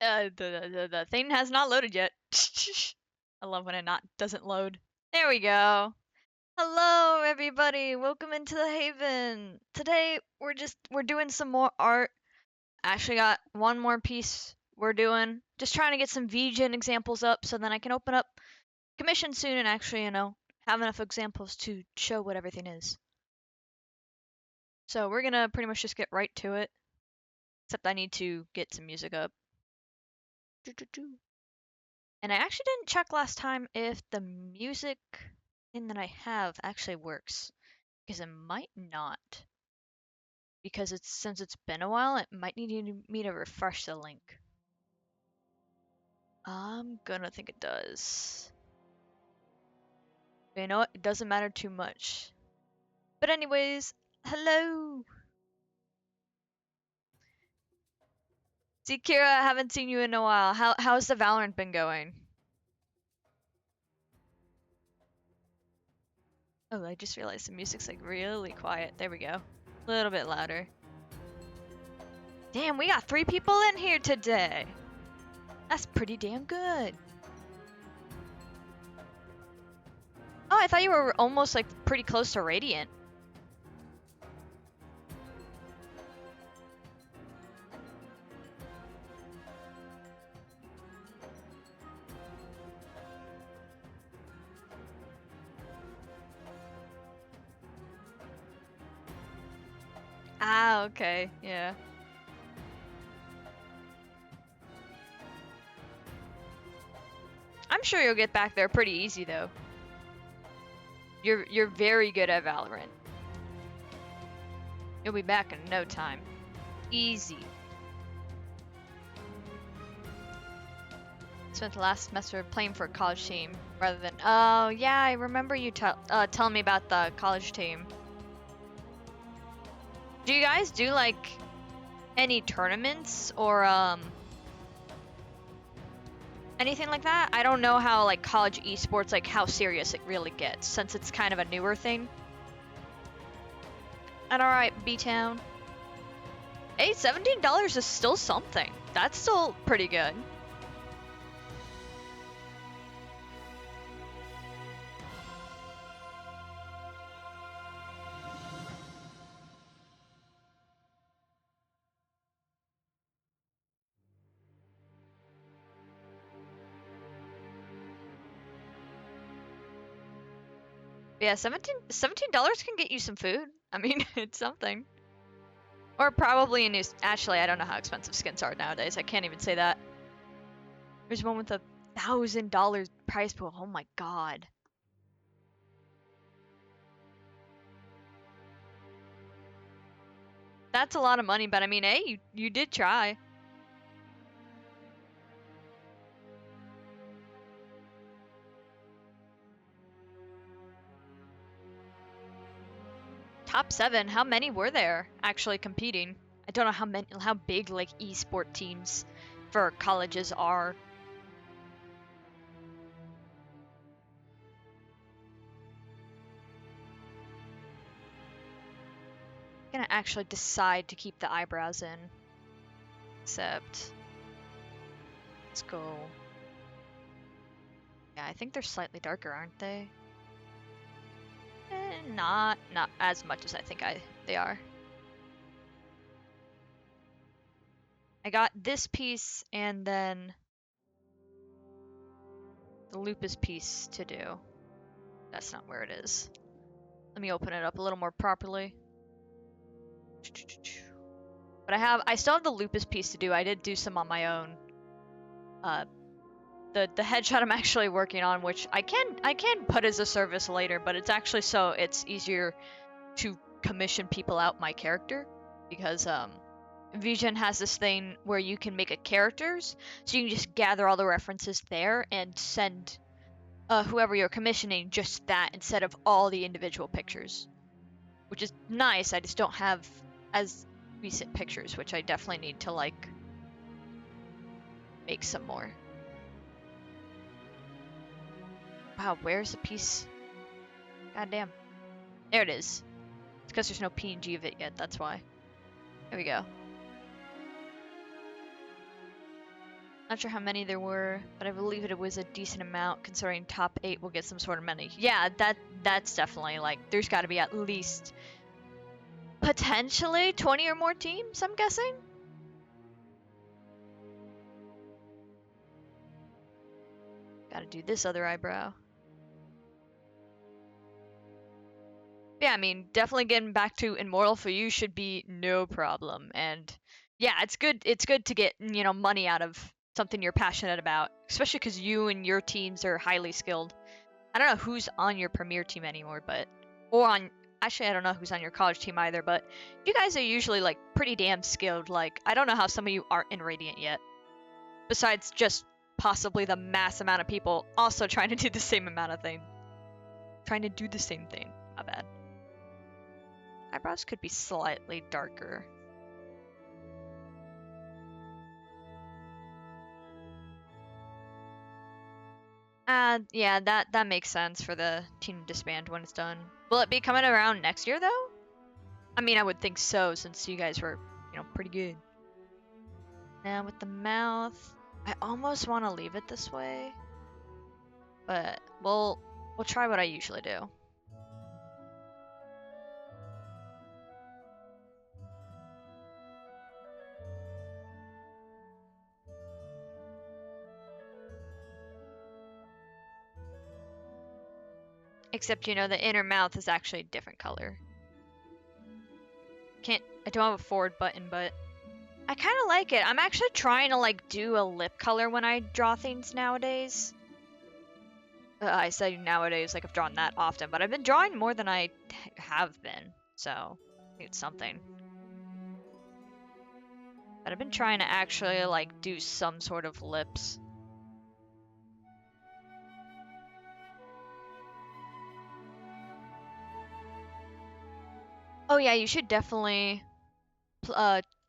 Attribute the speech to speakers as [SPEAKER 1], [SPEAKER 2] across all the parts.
[SPEAKER 1] The thing has not loaded yet. I love when it doesn't load. There we go. Hello everybody, welcome into the Haven. Today we're doing some more art. Actually got one more piece we're doing. Just trying to get some VGen examples up so then I can open up commission soon and actually, have enough examples to show what everything is. So we're gonna pretty much just get right to it. Except I need to get some music up. And I actually didn't check last time if the music thing that I have actually works. Because it might not. Because since it's been a while, it might need me to refresh the link. I'm gonna think it does. But you know what? It doesn't matter too much. But anyways, hello! See, Kira, I haven't seen you in a while. How's the Valorant been going? Oh, I just realized the music's like really quiet. There we go. A little bit louder. Damn, we got 3 people in here today. That's pretty damn good. Oh, I thought you were almost like pretty close to Radiant. Ah, okay, yeah. I'm sure you'll get back there pretty easy though. You're very good at Valorant. You'll be back in no time. Easy. Spent the last semester playing for a college team rather than. Oh yeah, I remember you telling me about the college team. Do you guys do like any tournaments or anything like that? I don't know how like college esports, like how serious it really gets since it's kind of a newer thing. And alright, B-Town. Hey, $17 is still something. That's still pretty good. Yeah, $17 can get you some food. I mean, it's something. Or probably a new. Actually, I don't know how expensive skins are nowadays. I can't even say that. There's one with $1,000 price pool. Oh my god. That's a lot of money, but I mean, hey, you did try. Top 7. How many were there actually competing? I don't know how big like esport teams for colleges are. I'm gonna actually decide to keep the eyebrows in. Except, let's go. Yeah, I think they're slightly darker, aren't they? Not as much as I think they are. I got this piece and then the Lupus piece to do. That's not where it is. Let me open it up a little more properly. But I still have the Lupus piece to do. I did do some on my own. The headshot I'm actually working on, which I can put as a service later, but it's actually so it's easier to commission people out my character because VGen has this thing where you can make a characters, so you can just gather all the references there and send whoever you're commissioning just that instead of all the individual pictures, which is nice. I just don't have as recent pictures, which I definitely need to like make some more. Wow, where's the piece? God damn. There it is. It's because there's no PNG of it yet, that's why. There we go. Not sure how many there were, but I believe it was a decent amount considering top 8 will get some sort of money. Yeah, that's definitely like there's got to be at least potentially 20 or more teams, I'm guessing. Got to do this other eyebrow. Yeah, I mean, definitely getting back to Immortal for you should be no problem. And yeah, it's good to get, you know, money out of something you're passionate about, especially because you and your teams are highly skilled. I don't know who's on your premier team anymore, but or on actually I don't know who's on your college team either, but you guys are usually like pretty damn skilled. Like I don't know how some of you aren't in Radiant yet. Besides just possibly the mass amount of people also trying to do the same amount of thing. Trying to do the same thing. My bad. Eyebrows could be slightly darker. Yeah, that makes sense for the team to disband when it's done. Will it be coming around next year though? I mean, I would think so since you guys were, you know, pretty good. Now with the mouth, I almost want to leave it this way, but we'll try what I usually do. Except, you know, the inner mouth is actually a different color. I don't have a forward button, but I kind of like it. I'm actually trying to, like, do a lip color when I draw things nowadays. I say nowadays, like I've drawn that often, but I've been drawing more than I have been, so it's something. But I've been trying to actually, like, do some sort of lips. Oh yeah, you should definitely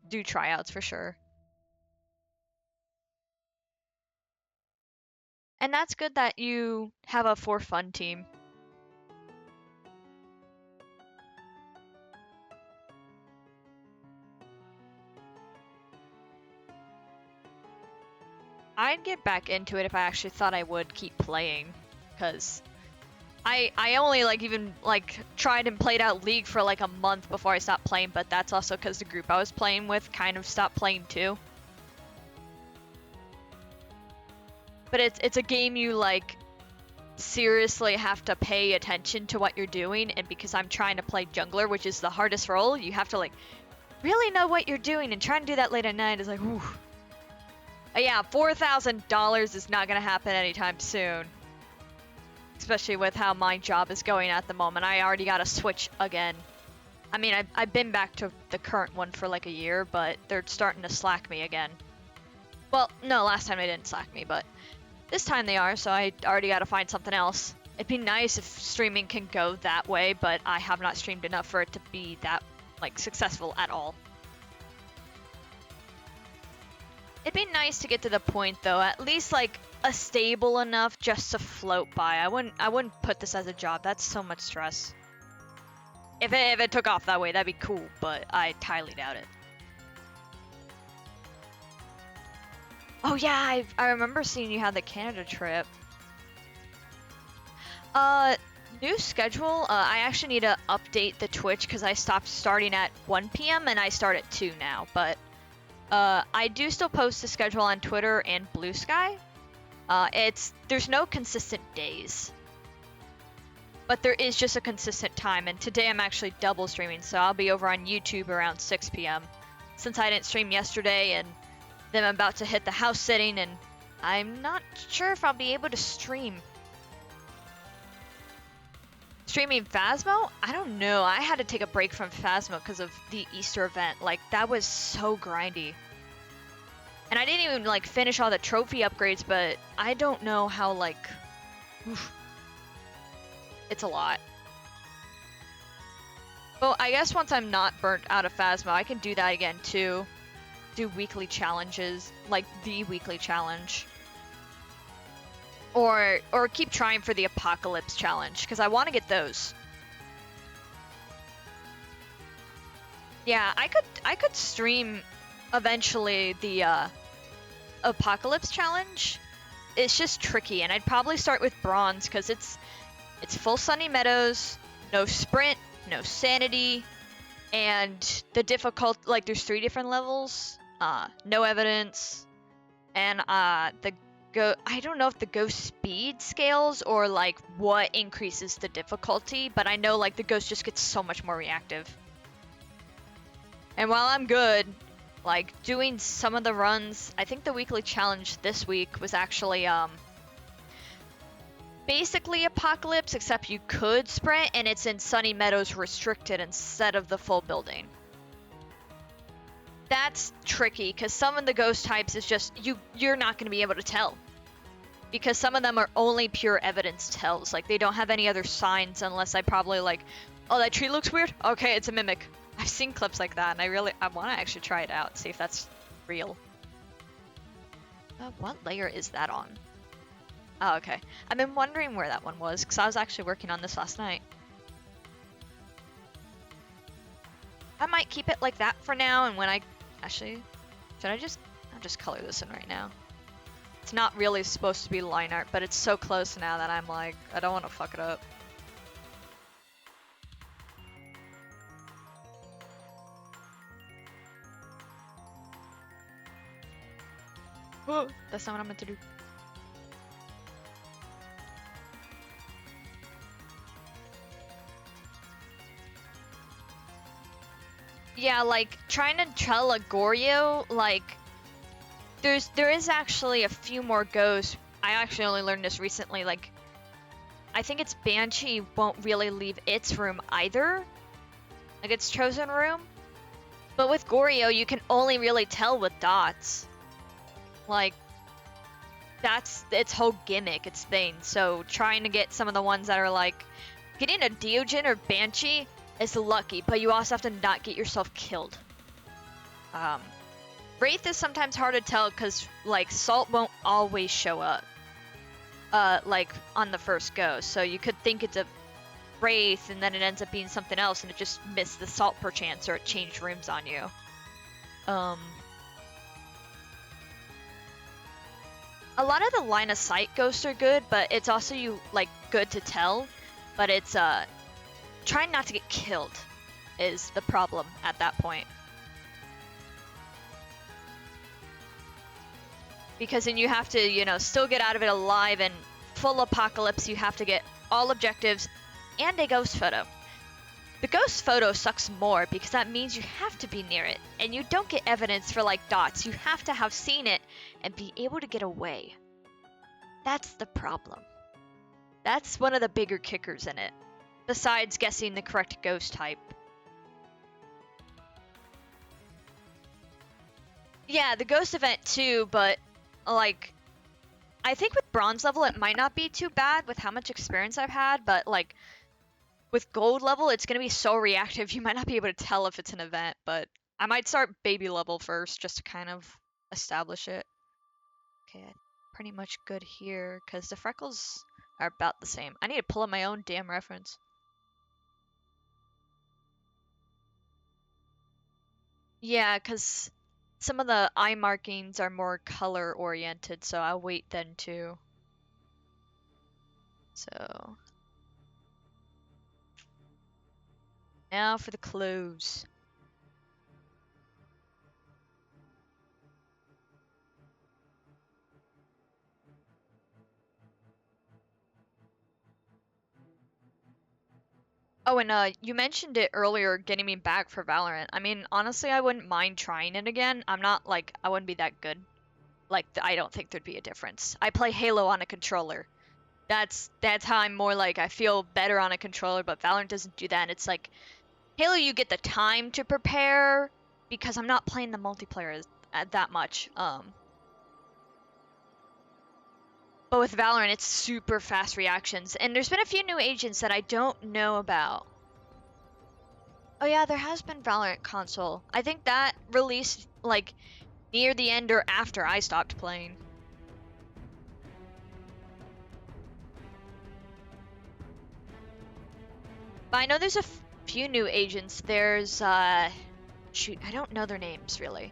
[SPEAKER 1] do tryouts for sure. And that's good that you have a for fun team. I'd get back into it if I actually thought I would keep playing, because I only like even like tried and played out League for like a month before I stopped playing, but that's also because the group I was playing with kind of stopped playing too. But it's a game you like seriously have to pay attention to what you're doing, and because I'm trying to play jungler, which is the hardest role, you have to like really know what you're doing, and trying to do that late at night is like, whew. Yeah, $4,000 is not gonna happen anytime soon. Especially with how my job is going at the moment. I already got to switch again. I mean, I've been back to the current one for like a year, but they're starting to slack me again. Well, no, last time they didn't slack me, but this time they are, so I already got to find something else. It'd be nice if streaming can go that way, but I have not streamed enough for it to be that, like, successful at all. It'd be nice to get to the point, though, at least, like, a stable enough just to float by. I wouldn't put this as a job. That's so much stress. If it took off that way, that'd be cool, but I highly doubt it. Oh yeah, I remember seeing you had the Canada trip. New schedule. I actually need to update the Twitch because I stopped starting at 1 p.m. and I start at 2 now. But I do still post the schedule on Twitter and Blue Sky. There's no consistent days, but there is just a consistent time. And today I'm actually double streaming, so I'll be over on YouTube around 6 p.m. Since I didn't stream yesterday, and then I'm about to hit the house sitting, and I'm not sure if I'll be able to stream. Streaming Phasmo? I don't know. I had to take a break from Phasmo because of the Easter event. Like, that was so grindy. And I didn't even, like, finish all the trophy upgrades, but I don't know how, like... Oof. It's a lot. Well, I guess once I'm not burnt out of Phasmo, I can do that again, too. Do weekly challenges, like the weekly challenge. Or keep trying for the Apocalypse challenge, because I want to get those. Yeah, I could stream eventually the Apocalypse challenge, it's just tricky, and I'd probably start with bronze because it's full sunny meadows, no sprint, no sanity, and the difficult, like, there's 3 different levels, no evidence, and I don't know if the ghost speed scales or like what increases the difficulty, but I know like the ghost just gets so much more reactive. And while I'm good, like doing some of the runs, I think the weekly challenge this week was actually basically Apocalypse, except you could sprint and it's in Sunny Meadows restricted instead of the full building. That's tricky because some of the ghost types is just you're not going to be able to tell. Because some of them are only pure evidence tells. Like, they don't have any other signs unless I probably, like, oh, that tree looks weird? Okay, it's a mimic. I've seen clips like that, and I want to actually try it out, see if that's real. What layer is that on? Oh, okay. I've been wondering where that one was, because I was actually working on this last night. I might keep it like that for now, and when I... Actually, I'll just color this in right now. It's not really supposed to be line art, but it's so close now that I'm like, I don't want to fuck it up. Whoa, that's not what I meant to do. Yeah, like, trying to tell a Goryo, like, there is actually a few more ghosts. I actually only learned this recently, like, I think it's Banshee won't really leave its room either. Like, its chosen room. But with Goryo, you can only really tell with dots. Like, that's its whole gimmick, its thing. So, trying to get some of the ones that are, like, getting a Diogen or Banshee is lucky, but you also have to not get yourself killed. Wraith is sometimes hard to tell because, like, Salt won't always show up, like, on the first go. So you could think it's a Wraith, and then it ends up being something else, and it just missed the Salt perchance, or it changed rooms on you. A lot of the line of sight ghosts are good, but it's also good to tell. But it's, trying not to get killed is the problem at that point. Because then you have to, you know, still get out of it alive, and full Apocalypse, you have to get all objectives and a ghost photo. The ghost photo sucks more because that means you have to be near it, and you don't get evidence for, like, dots. You have to have seen it and be able to get away. That's the problem. That's one of the bigger kickers in it, besides guessing the correct ghost type. Yeah, the ghost event too, but, like, I think with bronze level it might not be too bad with how much experience I've had, but, like, with gold level it's going to be so reactive you might not be able to tell if it's an event, but I might start baby level first just to kind of establish it. Okay, pretty much good here, because the freckles are about the same. I need to pull up my own damn reference. Yeah, because some of the eye markings are more color oriented, so I'll wait then too. So now for the clothes. Oh, and you mentioned it earlier, getting me back for Valorant. I mean, honestly, I wouldn't mind trying it again. I'm not, like, I wouldn't be that good. Like, I don't think there'd be a difference. I play Halo on a controller. That's how I'm more like, I feel better on a controller, but Valorant doesn't do that. And it's like, Halo, you get the time to prepare, because I'm not playing the multiplayer that much. But with Valorant, it's super fast reactions. And there's been a few new agents that I don't know about. Oh yeah, there has been Valorant console. I think that released, like, near the end or after I stopped playing. But I know there's a few new agents. There's, shoot, I don't know their names, really.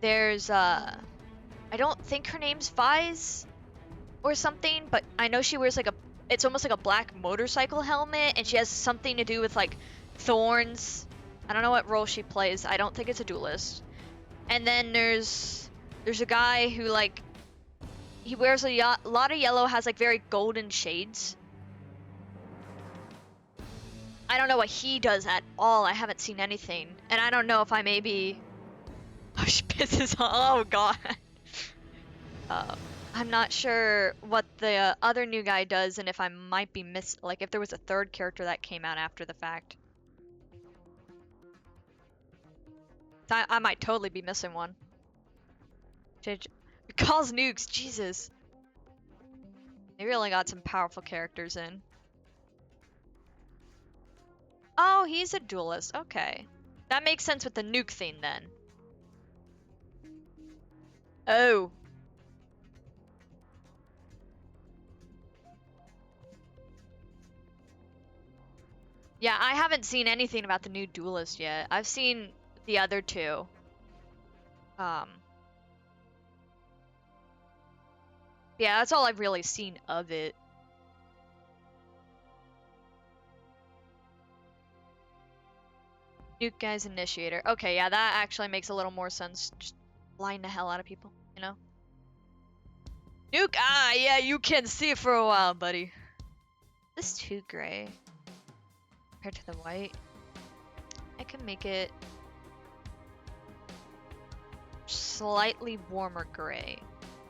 [SPEAKER 1] There's, I I don't think her name's Vise or something, but I know she wears like it's almost like a black motorcycle helmet, and she has something to do with like thorns. I don't know what role she plays. I don't think it's a duelist. And then there's a guy who like he wears a lot of yellow, has like very golden shades. I don't know what he does at all. I haven't seen anything, and I don't know if I maybe. Oh, she pisses on. Oh god. I'm not sure what the other new guy does, and if I might be like if there was a third character that came out after the fact. I might totally be missing one. Calls nukes, Jesus. They really got some powerful characters in. Oh, he's a duelist. Okay. That makes sense with the nuke thing then. Oh. Yeah, I haven't seen anything about the new duelist yet. I've seen the other two. Yeah, that's all I've really seen of it. Nuke guy's initiator. Okay, yeah, that actually makes a little more sense. Just line the hell out of people, you know? Nuke! Ah, yeah, you can see it for a while, buddy. This is too gray compared to the white. I can make it slightly warmer gray.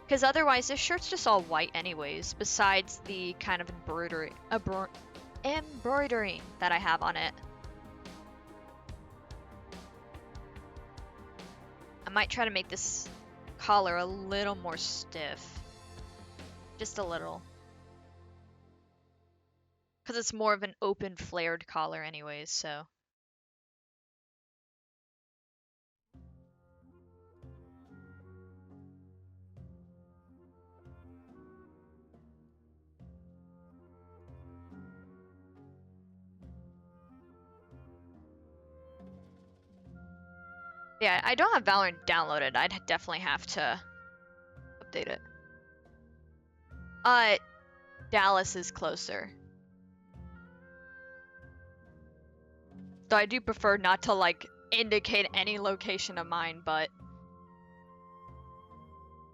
[SPEAKER 1] Because otherwise, this shirt's just all white anyways, besides the kind of embroidering that I have on it. I might try to make this collar a little more stiff. Just a little. Because it's more of an open flared collar anyways, so. Yeah, I don't have Valorant downloaded. I'd definitely have to update it. Dallas is closer. Though I do prefer not to, like, indicate any location of mine, but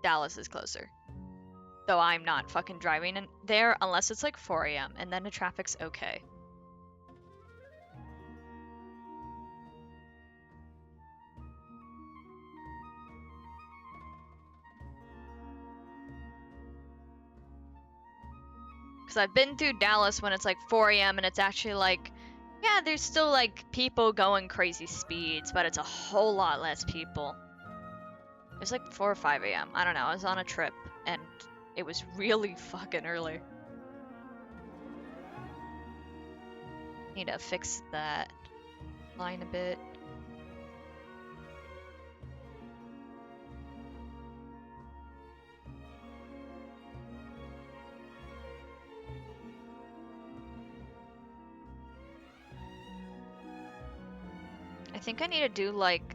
[SPEAKER 1] Dallas is closer. Though I'm not fucking driving in there unless it's like 4 a.m. and then the traffic's okay. Because I've been through Dallas when it's like 4 a.m. and it's actually like, yeah, there's still like people going crazy speeds, but it's a whole lot less people. It was like 4 or 5 a.m. I don't know. I was on a trip and it was really fucking early. Need to fix that line a bit. I think I need to do like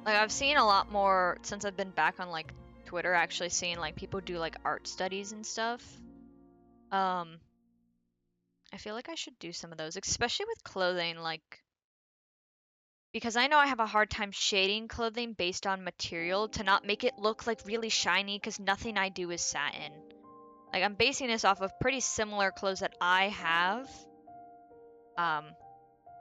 [SPEAKER 1] I've seen a lot more since I've been back on like Twitter, actually seeing like people do like art studies and stuff. I feel like I should do some of those, especially with clothing, like because I know I have a hard time shading clothing based on material to not make it look like really shiny, because nothing I do is satin. Like I'm basing this off of pretty similar clothes that I have,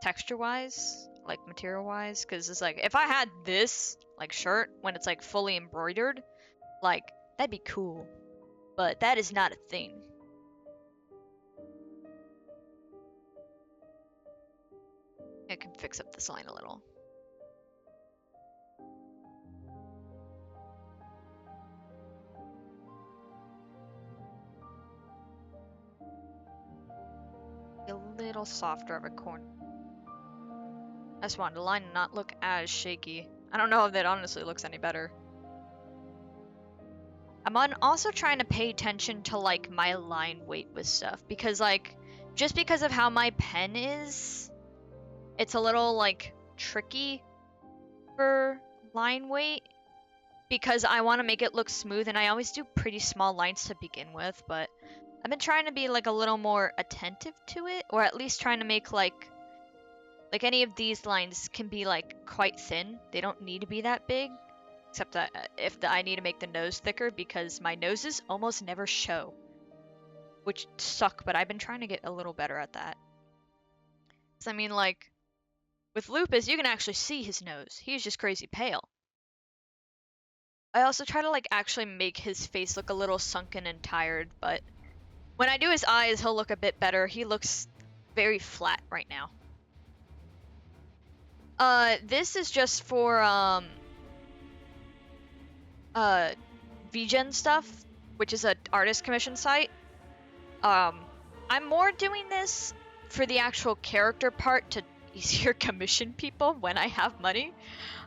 [SPEAKER 1] texture-wise, like material-wise, because it's like if I had this like shirt when it's like fully embroidered, like that'd be cool, but that is not a thing. I can fix up this line a little. A little softer of a corner. I just wanted the line to not look as shaky. I don't know if that honestly looks any better. I'm also trying to pay attention to like my line weight with stuff, because like just because of how my pen is, it's a little like tricky for line weight. because I want to make it look smooth, and I always do pretty small lines to begin with, but I've been trying to be like a little more attentive to it, or at least trying to make like any of these lines can be like quite thin. They don't need to be that big, except that I need to make the nose thicker because my noses almost never show, which suck, but I've been trying to get a little better at that. 'Cause I mean, like, with Lupus, you can actually see his nose. He's just crazy pale. I also try to like actually make his face look a little sunken and tired, but when I do his eyes, he'll look a bit better. He looks very flat right now. This is just for VGen stuff, which is an artist commission site. I'm more doing this for the actual character part to easier commission people when I have money.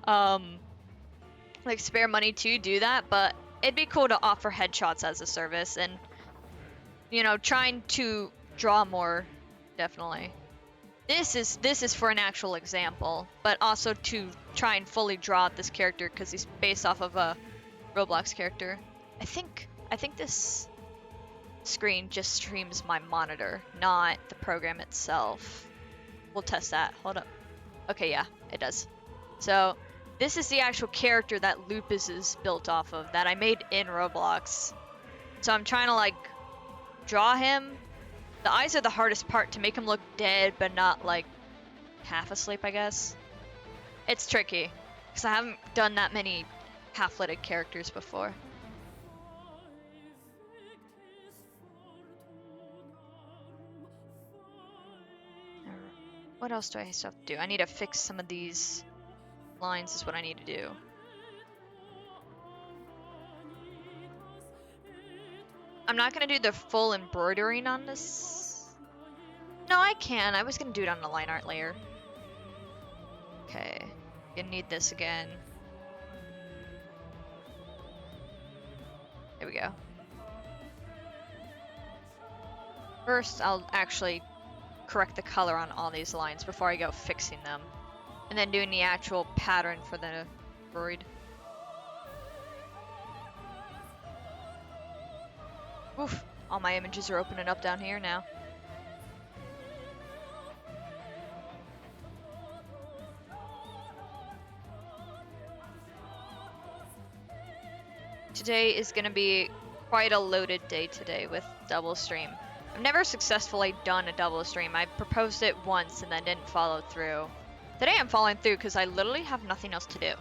[SPEAKER 1] Like spare money to do that, but it'd be cool to offer headshots as a service and, you know, trying to draw more, definitely. This is for an actual example, but also to try and fully draw this character because he's based off of a Roblox character. I think this screen just streams my monitor, not the program itself. We'll test that. Hold up. Okay, yeah, it does. So this is the actual character that Lupus is built off of that I made in Roblox. So I'm trying to like draw him. The eyes are the hardest part to make him look dead but not like half asleep, I guess. It's tricky because I haven't done that many half-lidded characters before. What else do I still have to do? I need to fix some of these lines is what I need to do. I'm not going to do the full embroidering on this. No, I can. I was going to do it on the line art layer. Okay. Gonna need this again. There we go. First, I'll actually correct the color on all these lines before I go fixing them. And then doing the actual pattern for the embroidered. Oof, all my images are opening up down here now. Today is gonna be quite a loaded day today with double stream. I've never successfully done a double stream. I proposed it once and then didn't follow through. Today I'm following through because I literally have nothing else to do.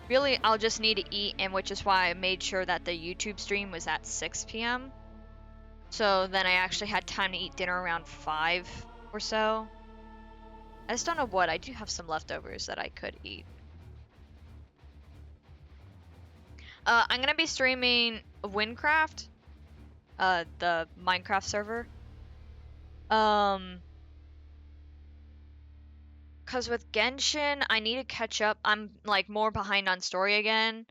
[SPEAKER 1] Really, I'll just need to eat, and which is why I made sure that the YouTube stream was at 6 p.m. So then I actually had time to eat dinner around 5 or so. I just don't know what. I do have some leftovers that I could eat. I'm gonna be streaming Windcraft, the Minecraft server. Cause with Genshin, I need to catch up. I'm like more behind on story again,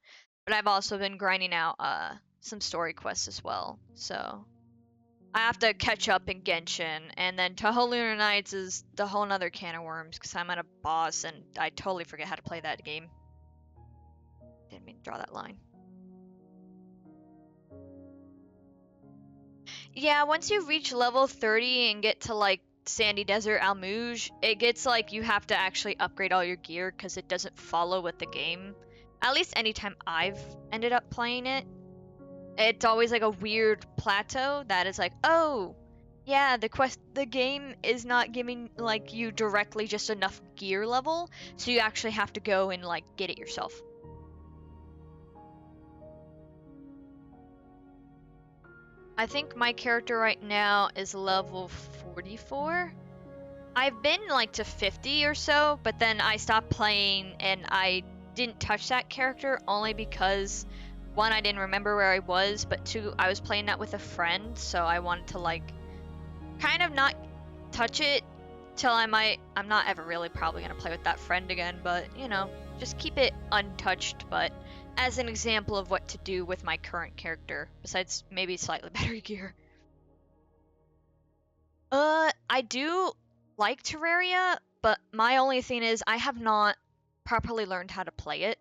[SPEAKER 1] but I've also been grinding out some story quests as well. So I have to catch up in Genshin, and then Tahoe Lunar Nights is the whole nother can of worms because I'm at a boss and I totally forget how to play that game. Didn't mean to draw that line. Yeah, once you reach level 30 and get to like Sandy Desert Almouge, it gets like you have to actually upgrade all your gear because it doesn't follow with the game. At least anytime I've ended up playing it, it's always like a weird plateau that is like, oh, yeah, the game is not giving like you directly just enough gear level, so you actually have to go and like get it yourself. I think my character right now is level 44. I've been like to 50 or so, but then I stopped playing and I didn't touch that character only because one, I didn't remember where I was, but two, I was playing that with a friend, so I wanted to like kind of not touch it till I'm not ever really probably gonna play with that friend again, but you know, just keep it untouched, but as an example of what to do with my current character, besides maybe slightly better gear. I do like Terraria, but my only thing is I have not properly learned how to play it.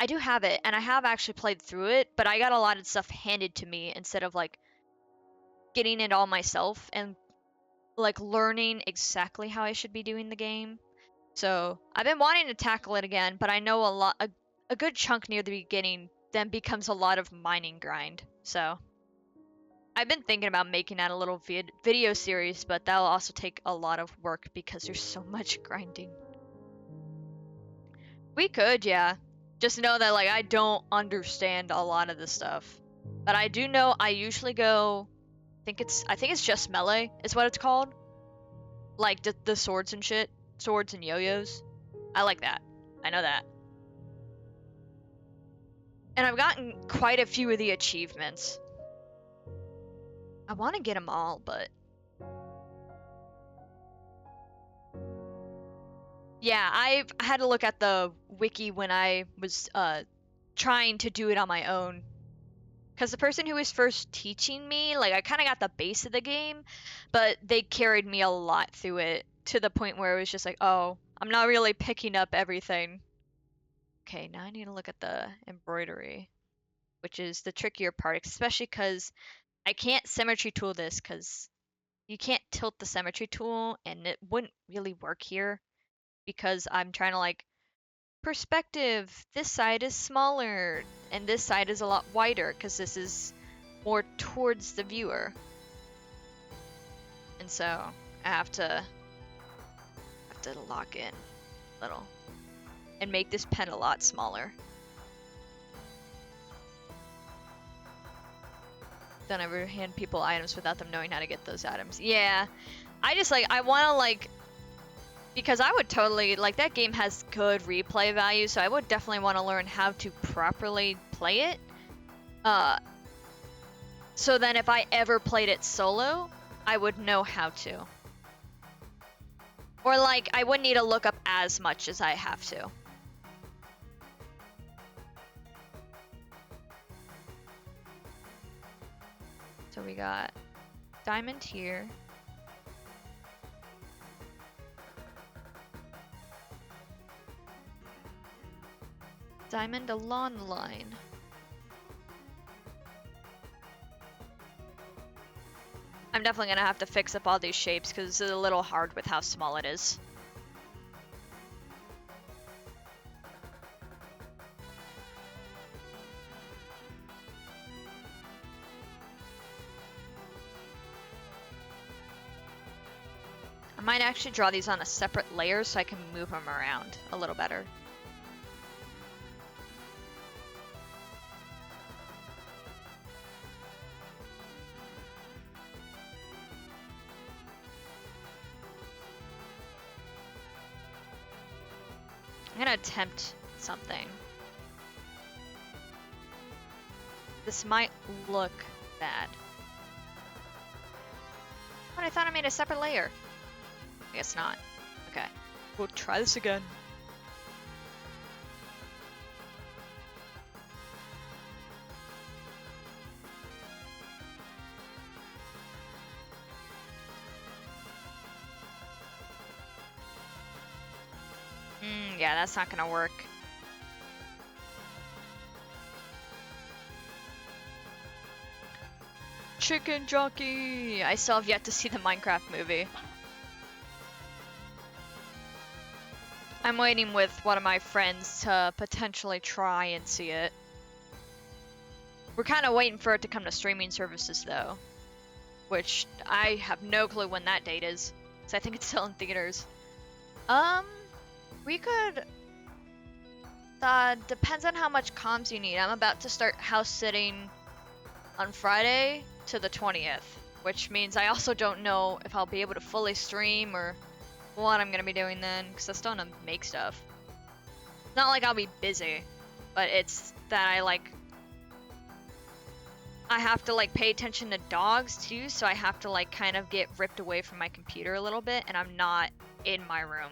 [SPEAKER 1] I do have it, and I have actually played through it, but I got a lot of stuff handed to me instead of like getting it all myself and like learning exactly how I should be doing the game. So I've been wanting to tackle it again, but I know a good chunk near the beginning then becomes a lot of mining grind. So I've been thinking about making that a little video series, but that'll also take a lot of work because there's so much grinding. We could, yeah. Just know that like I don't understand a lot of this stuff. But I do know I usually go I think it's just melee is what it's called. Like the swords and shit. Swords and yo-yos. I like that. I know that. And I've gotten quite a few of the achievements. I want to get them all, but yeah, I've had to look at the wiki when I was trying to do it on my own. Because the person who was first teaching me, like, I kind of got the base of the game, but they carried me a lot through it to the point where it was just like, oh, I'm not really picking up everything. Okay, now I need to look at the embroidery, which is the trickier part, especially because I can't symmetry tool this because you can't tilt the symmetry tool and it wouldn't really work here because I'm trying to like perspective. This side is smaller and this side is a lot wider because this is more towards the viewer. And so I have to lock in a little and make this pen a lot smaller. Don't ever hand people items without them knowing how to get those items. Yeah, I just like, I want to like, because I would totally, like that game has good replay value, so I would definitely want to learn how to properly play it. So then if I ever played it solo, I would know how to. Or like, I wouldn't need to look up as much as I have to. So we got diamond here. Diamond along the line. I'm definitely gonna have to fix up all these shapes because it's a little hard with how small it is. I might actually draw these on a separate layer so I can move them around a little better. I'm gonna attempt something. This might look bad. But I thought I made a separate layer. I guess not. Okay. We'll try this again. Yeah, that's not gonna work. Chicken Jockey! I still have yet to see the Minecraft movie. I'm waiting with one of my friends to potentially try and see it. We're kind of waiting for it to come to streaming services though, which I have no clue when that date is, so I think it's still in theaters. We could... depends on how much comms you need. I'm about to start house sitting on Friday to the 20th, which means I also don't know if I'll be able to fully stream or what I'm gonna be doing then, because I still want to make stuff. It's not like I'll be busy, but it's that I have to like pay attention to dogs too, so I have to like kind of get ripped away from my computer a little bit, and I'm not in my room.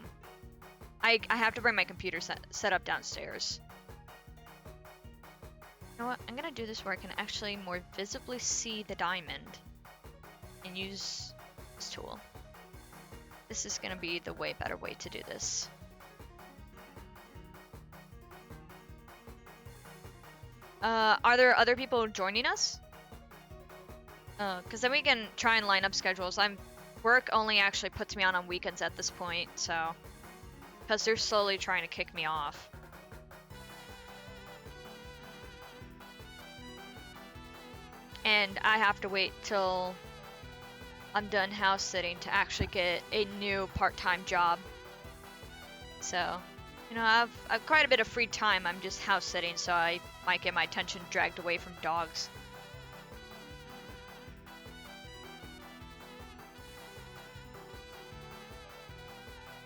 [SPEAKER 1] I have to bring my computer set up downstairs. You know what? I'm gonna do this where I can actually more visibly see the diamond and use this tool. This is gonna be the way better way to do this. Are there other people joining us? Because then we can try and line up schedules. Work only actually puts me on weekends at this point, so because they're slowly trying to kick me off. And I have to wait till I'm done house sitting to actually get a new part-time job. So, you know, I've quite a bit of free time. I'm just house sitting, so I might get my attention dragged away from dogs.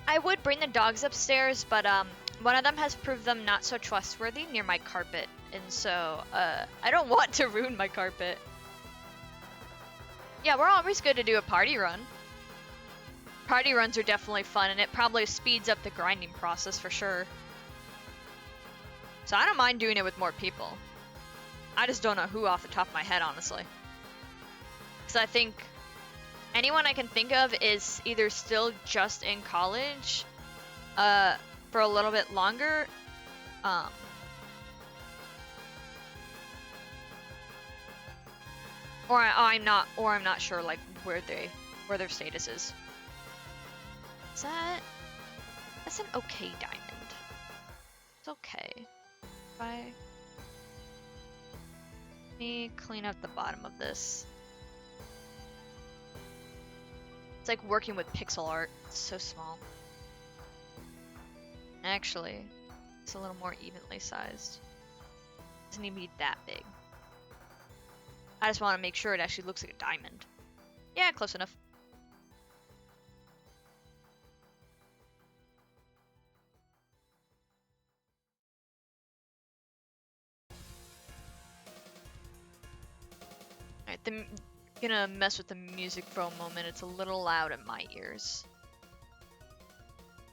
[SPEAKER 1] I would bring the dogs upstairs, but one of them has proved them not so trustworthy near my carpet, and so I don't want to ruin my carpet. Yeah, we're always good to do a party run. Party runs are definitely fun, and it probably speeds up the grinding process for sure. So I don't mind doing it with more people. I just don't know who off the top of my head, honestly. Because I think anyone I can think of is either still just in college for a little bit longer, or I'm not sure like where their status is. That's an okay diamond. It's okay. Let me clean up the bottom of this. It's like working with pixel art. It's so small. Actually, it's a little more evenly sized. Doesn't even be that big. I just want to make sure it actually looks like a diamond. Yeah, close enough. Alright, gonna mess with the music for a moment. It's a little loud in my ears.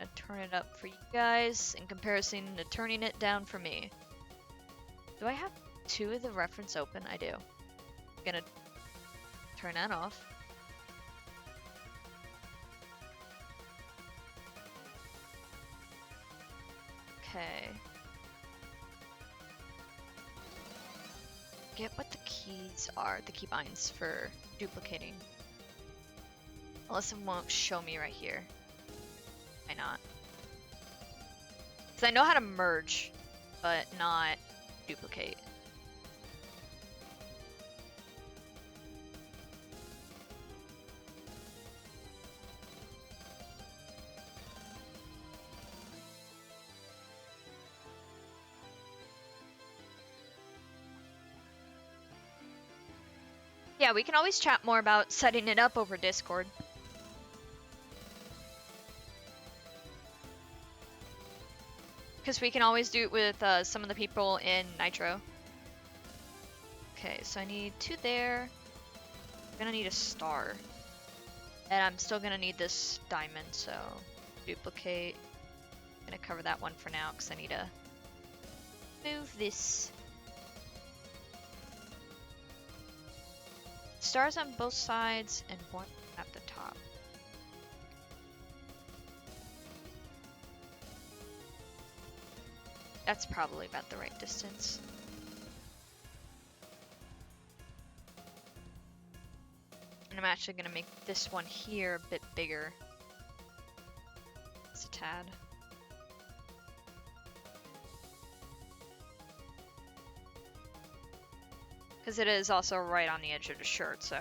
[SPEAKER 1] Gonna turn it up for you guys in comparison to turning it down for me. Do I have two of the reference open? I do. Gonna turn that off. Okay. Get what the keys are, the keybinds for duplicating. Unless it won't show me right here. Why not? Because I know how to merge, but not duplicate. Yeah, we can always chat more about setting it up over Discord. Because we can always do it with some of the people in Nitro. Okay, so I need two there. I'm gonna need a star. And I'm still gonna need this diamond, so duplicate. I'm gonna cover that one for now because I need to move this. Stars on both sides and one at the top. That's probably about the right distance. And I'm actually gonna make this one here a bit bigger. Just a tad. Because it is also right on the edge of the shirt, so.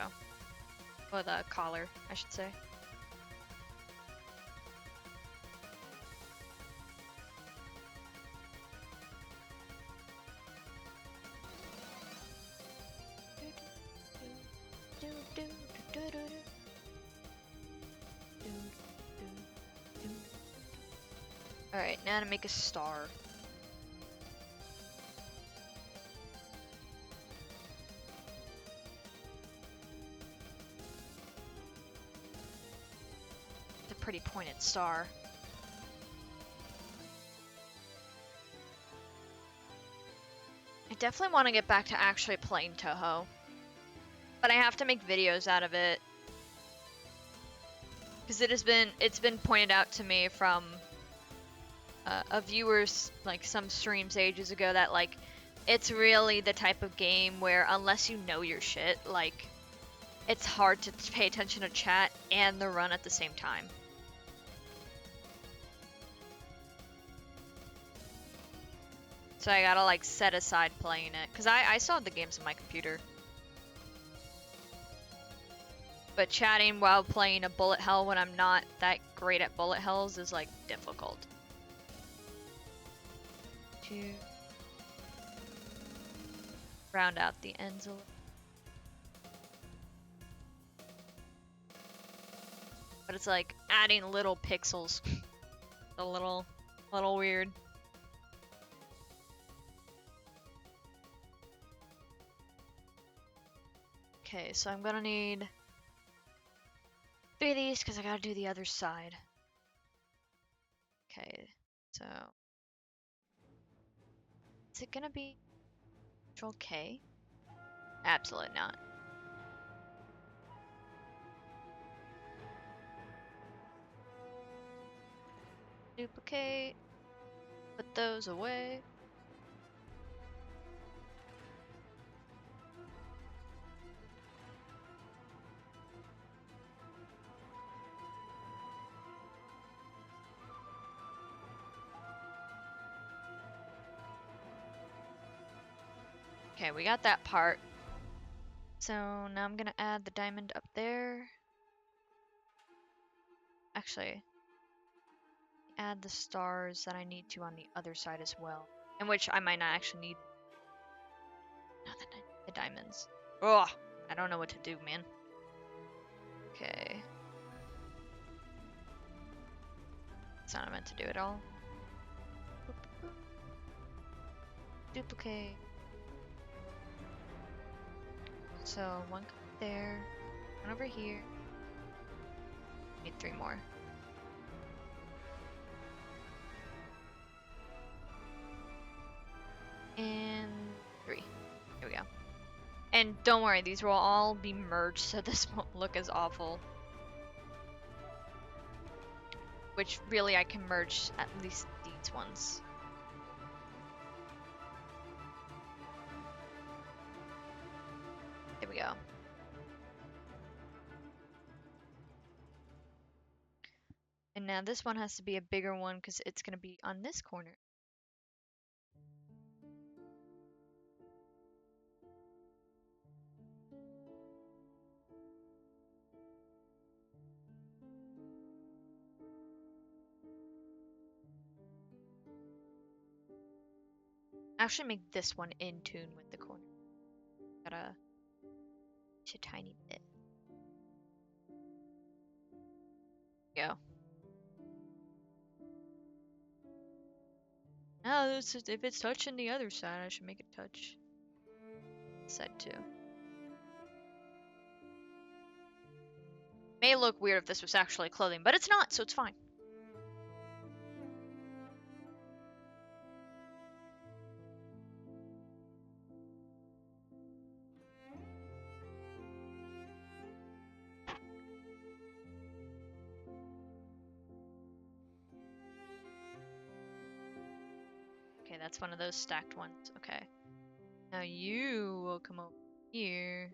[SPEAKER 1] Or the collar, I should say. Alright, now to make a star. It's a pretty pointed star. I definitely want to get back to actually playing Toho. But I have to make videos out of it. Because it's been pointed out to me from a viewer's, like, some streams ages ago that, like, It's really the type of game where unless you know your shit, like, it's hard to pay attention to chat and the run at the same time. So I gotta like set aside playing it, because I still have the games on my computer. But chatting while playing a bullet hell when I'm not that great at bullet hells is like difficult. To round out the ends a little. But it's like adding little pixels. A little weird. Okay, so I'm gonna need 3 of these because I gotta do the other side. Okay, so is it gonna be Control K? Absolutely not. Duplicate. Put those away. Okay, we got that part. So now I'm gonna add the diamond up there. Actually, add the stars that I need to on the other side as well. In which I might not actually need the diamonds. Ugh, I don't know what to do, man. Okay. That's not what I meant to do at all. Duplicate. So one there, one over here. Need 3 more. And 3. Here we go. And don't worry, these will all be merged so this won't look as awful. Which really I can merge at least these ones. There we go. And now this one has to be a bigger one because it's going to be on this corner. Actually make this one in tune with the corner. Gotta a tiny bit. Go. No, this is, if it's touching the other side, I should make it touch side too. May look weird if this was actually clothing, but it's not, so it's fine. Okay, that's one of those stacked ones. Okay. Now you will come over here.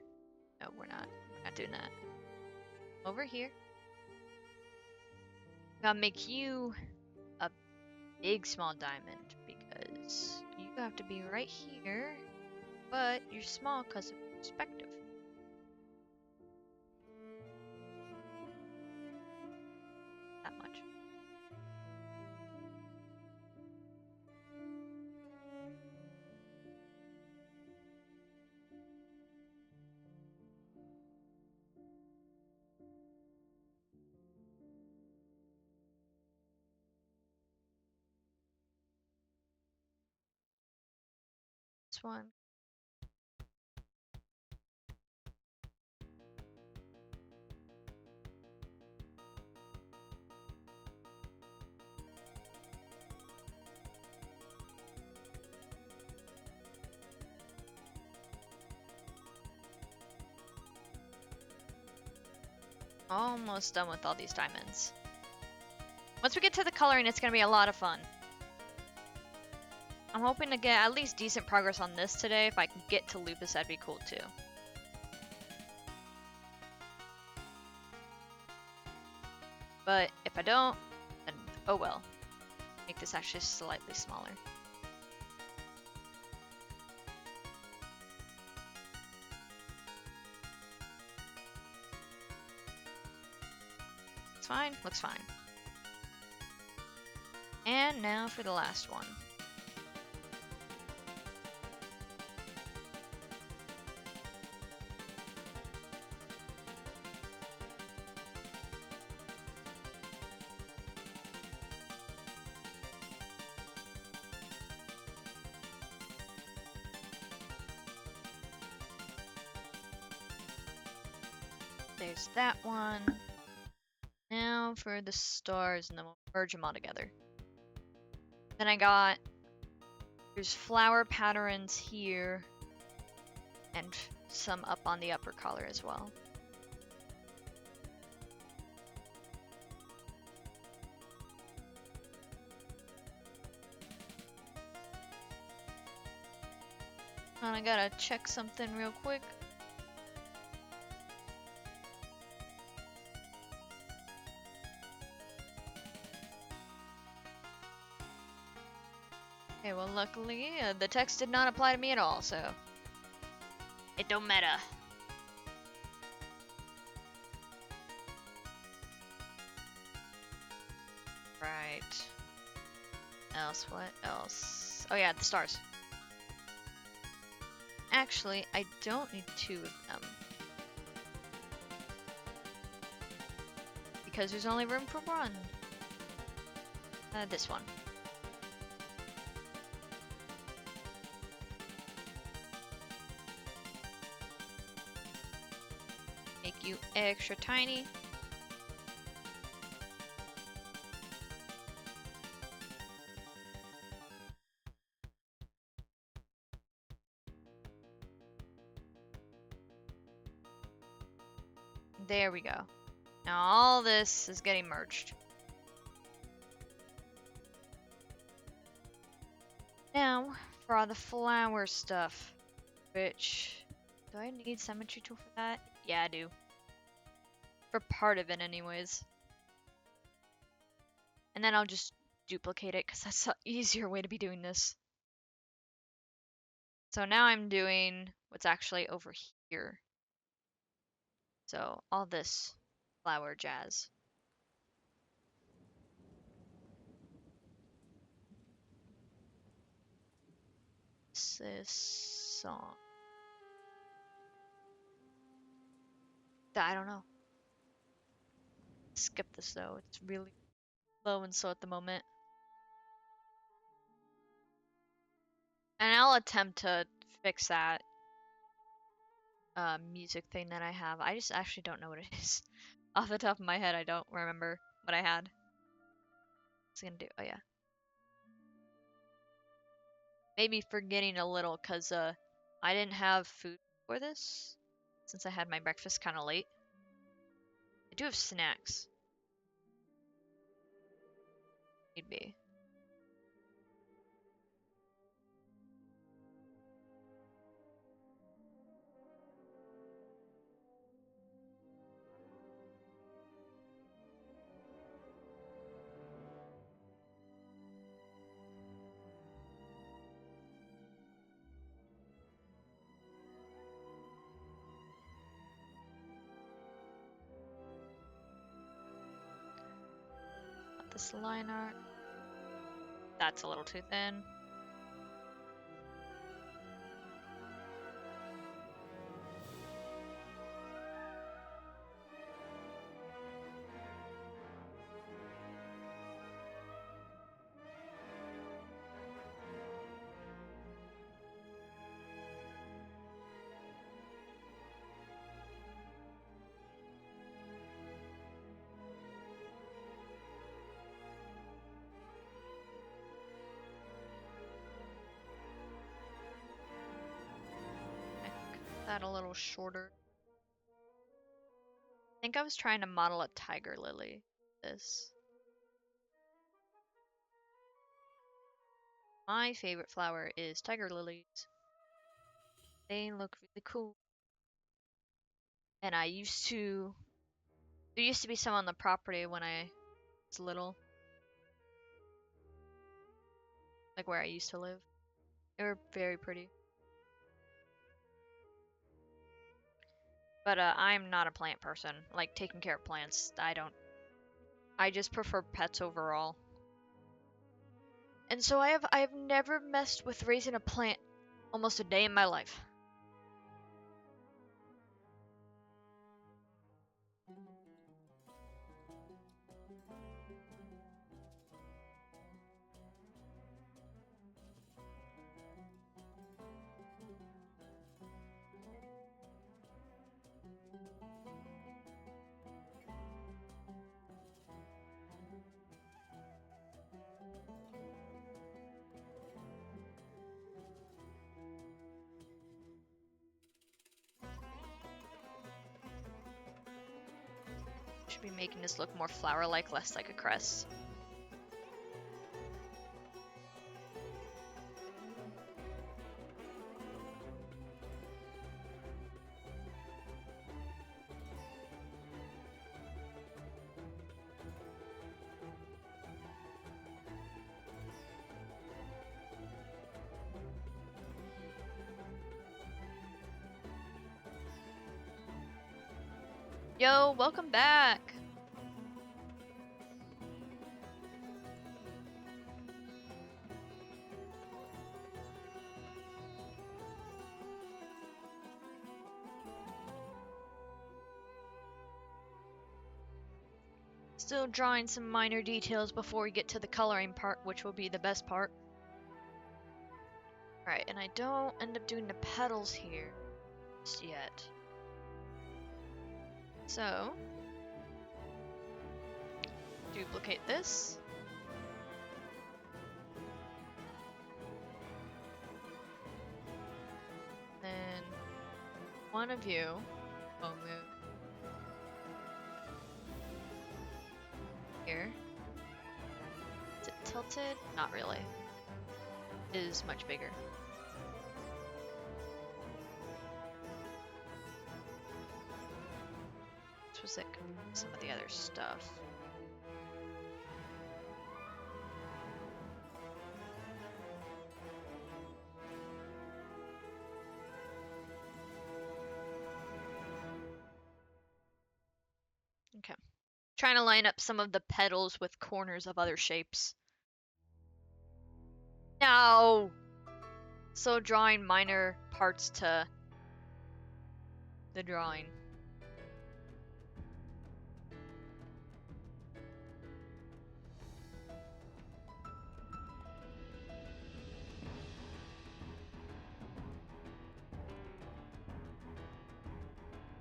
[SPEAKER 1] No, we're not. We're not doing that. Over here. Gotta make you a big small diamond because you have to be right here, but you're small because of perspective. That much. This one. Almost done with all these diamonds. Once we get to the coloring, it's gonna be a lot of fun. I'm hoping to get at least decent progress on this today. If I can get to Lupus, that'd be cool too. But if I don't, then oh well. Make this actually slightly smaller. It's fine, looks fine. And now for the last one. There's that one. Now for the stars, and then we'll merge them all together. Then I got, there's flower patterns here, and some up on the upper collar as well. And I gotta check something real quick. Okay, well luckily the text did not apply to me at all, so it don't matter. Right. What else? Oh yeah, the stars. Actually, I don't need 2 of them. Because there's only room for 1. This one. Make you extra tiny. There we go. Now all this is getting merged. Now for all the flower stuff, which, do I need symmetry tool for that? Yeah, I do. For part of it anyways. And then I'll just duplicate it because that's an easier way to be doing this. So now I'm doing what's actually over here. So all this flower jazz. This song. I don't know. Skip this though. It's really low and slow at the moment. And I'll attempt to fix that music thing that I have. I just actually don't know what it is. Off the top of my head, I don't remember what I had. What's it gonna do? Oh yeah. Maybe forgetting a little because I didn't have food for this since I had my breakfast kind of late. I do have snacks. Need be. This line art. That's a little too thin. That a little shorter. I think I was trying to model a tiger lily. This. My favorite flower is tiger lilies. They look really cool. And there used to be some on the property when I was little. Like where I used to live. They were very pretty. But I'm not a plant person. Like taking care of plants, I just prefer pets overall. And so I have never messed with raising a plant almost a day in my life. Should be making this look more flower-like, less like a crest. Yo, welcome back! Still drawing some minor details before we get to the coloring part, which will be the best part. Right, and I don't end up doing the petals here just yet. So, duplicate this. Then one of you will move here. Is it tilted? Not really. It is much bigger. This was like some of the other stuff. Okay. Trying to line up some of the petals with corners of other shapes. No! So drawing minor parts to the drawing.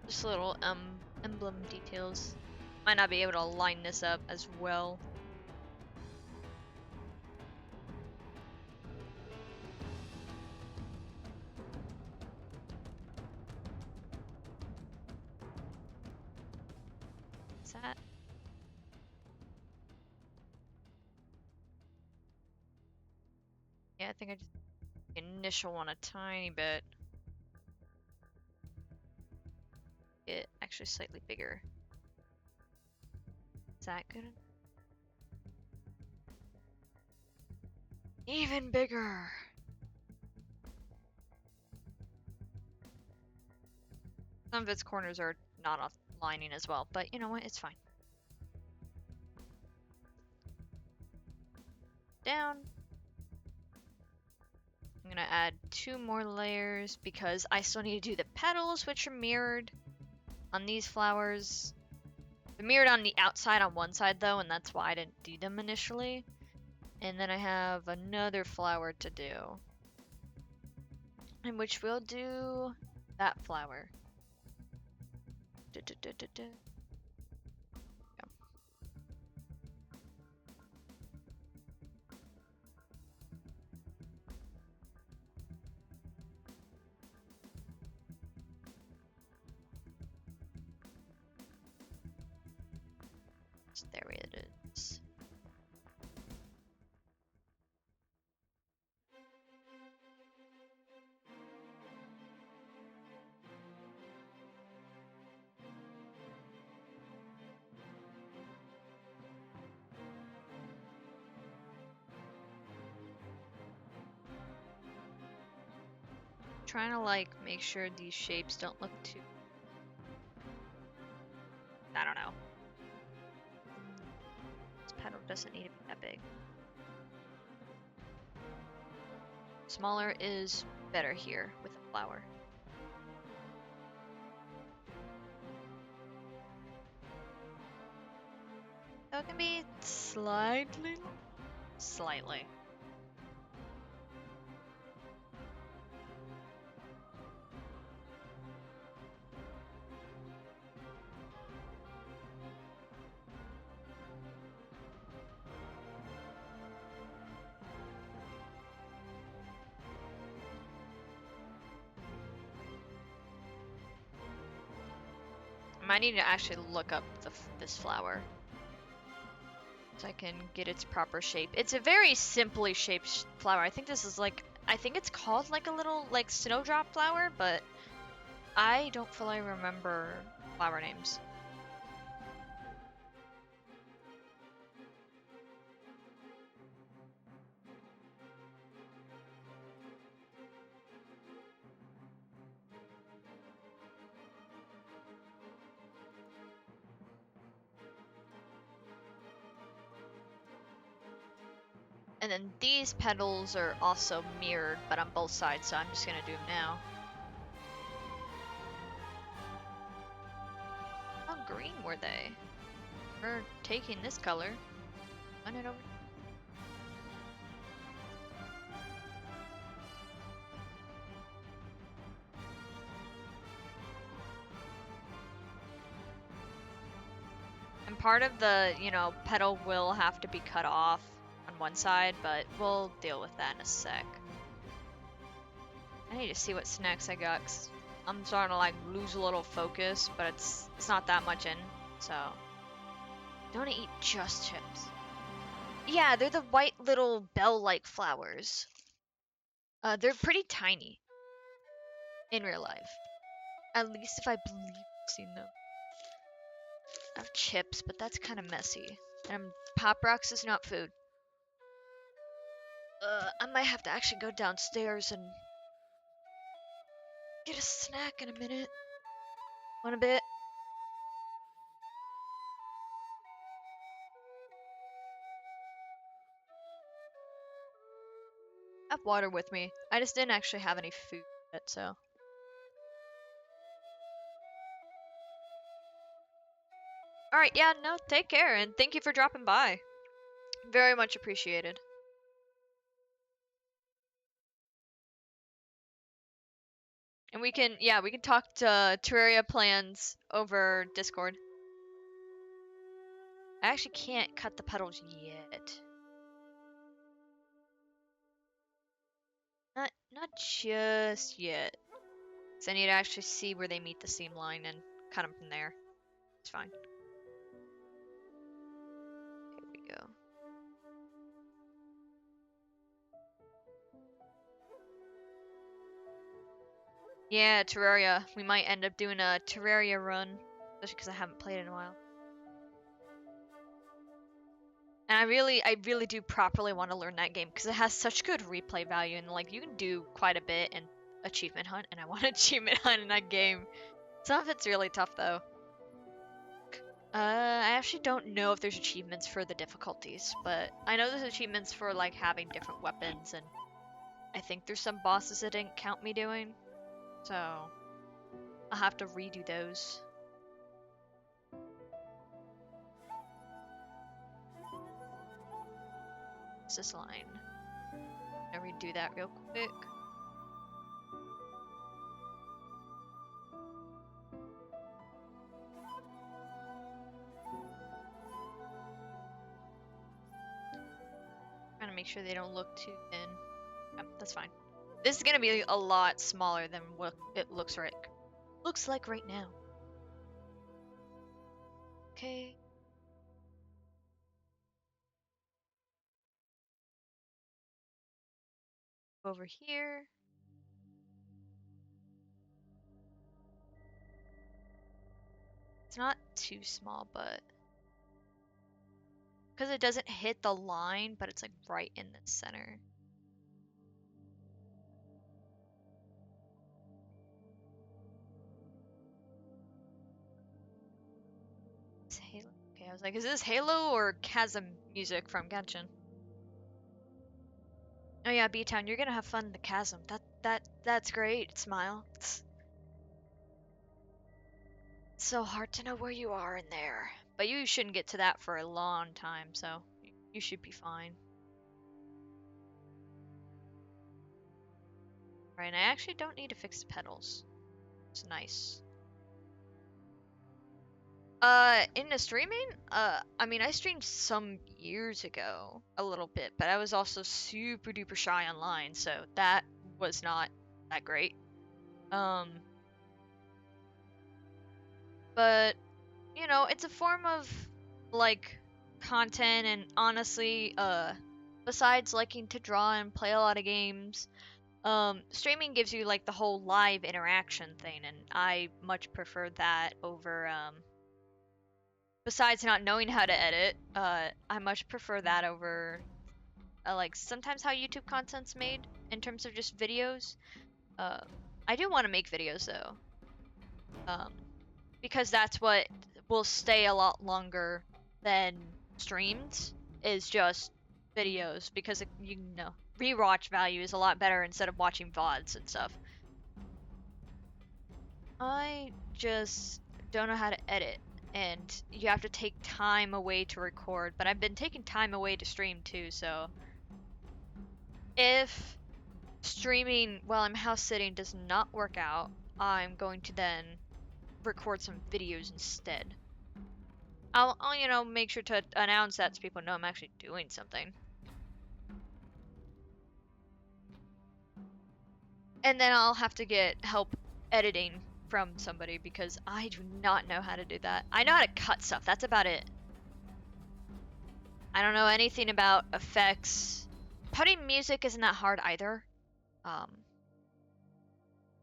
[SPEAKER 1] Just little emblem details. Might not be able to line this up as well. Is that? Yeah, I think I just initial one a tiny bit. It actually slightly bigger. Is that good? Even bigger! Some of its corners are not aligning as well, but you know what? It's fine. Down. I'm gonna add 2 more layers because I still need to do the petals, which are mirrored on these flowers. They're mirrored on the outside on one side though, and that's why I didn't do them initially. And then I have another flower to do, in which we'll do that flower. Yeah. So there it is. trying to like make sure these shapes don't look too, I don't know. This petal doesn't need to be that big. Smaller is better here with the flower. So it can be slightly. I might need to actually look up this flower so I can get its proper shape. It's a very simply shaped flower. I think this is like, I think it's called like a little like snowdrop flower, but I don't fully remember flower names. And then these petals are also mirrored, but on both sides, so I'm just gonna do them now. How green were they? We're taking this color. Run it over. And part of the, you know, petal will have to be cut off on one side, but we'll deal with that in a sec. I need to see what snacks I got, 'cause I'm starting to like lose a little focus, but it's not that much in, so. Don't eat just chips. Yeah, they're the white little bell-like flowers. They're pretty tiny in real life. At least if I believe I've seen them. I have chips, but that's kind of messy. And Pop Rocks is not food. I might have to actually go downstairs and get a snack in a minute. Want a bit? I have water with me. I just didn't actually have any food yet, so. Alright, yeah, no, take care, and thank you for dropping by. Very much appreciated. And we can, yeah, we can talk to Terraria plans over Discord. I actually can't cut the petals yet. Not just yet. Because I need to actually see where they meet the seam line and cut them from there. It's fine. Here we go. Yeah, Terraria. We might end up doing a Terraria run. Especially because I haven't played in a while. And I really do properly want to learn that game because it has such good replay value and like you can do quite a bit in achievement hunt, and I want achievement hunt in that game. Some of it's really tough though. I actually don't know if there's achievements for the difficulties, but I know there's achievements for like having different weapons, and I think there's some bosses that didn't count me doing, so I'll have to redo those. What's this line? I'm gonna redo that real quick. Trying to make sure they don't look too thin. Yep, that's fine. This is gonna be a lot smaller than what it looks like right now. Okay. Over here. It's not too small, but because it doesn't hit the line, but it's like right in the center. Okay, I was like, is this Halo or Chasm music from Genshin? Oh yeah, B-Town, you're gonna have fun in the Chasm. That's great. Smile. It's so hard to know where you are in there. But you shouldn't get to that for a long time, so you should be fine. Right, and I actually don't need to fix the pedals. It's nice. In the streaming, I mean, I streamed some years ago, a little bit, but I was also super duper shy online, so that was not that great. But, you know, it's a form of, like, content, and honestly, besides liking to draw and play a lot of games, streaming gives you, like, the whole live interaction thing, and I much prefer that over, besides not knowing how to edit, I much prefer that over, like, sometimes how YouTube content's made in terms of just videos. I do want to make videos though, because that's what will stay a lot longer than streams, is just videos, because you know, rewatch value is a lot better instead of watching VODs and stuff. I just don't know how to edit, and you have to take time away to record, but I've been taking time away to stream too, so if streaming while I'm house sitting does not work out, I'm going to then record some videos instead. I'll you know, make sure to announce that so people know I'm actually doing something. And then I'll have to get help editing from somebody because I do not know how to do that. I know how to cut stuff, that's about it. I don't know anything about effects. Putting music isn't that hard either. I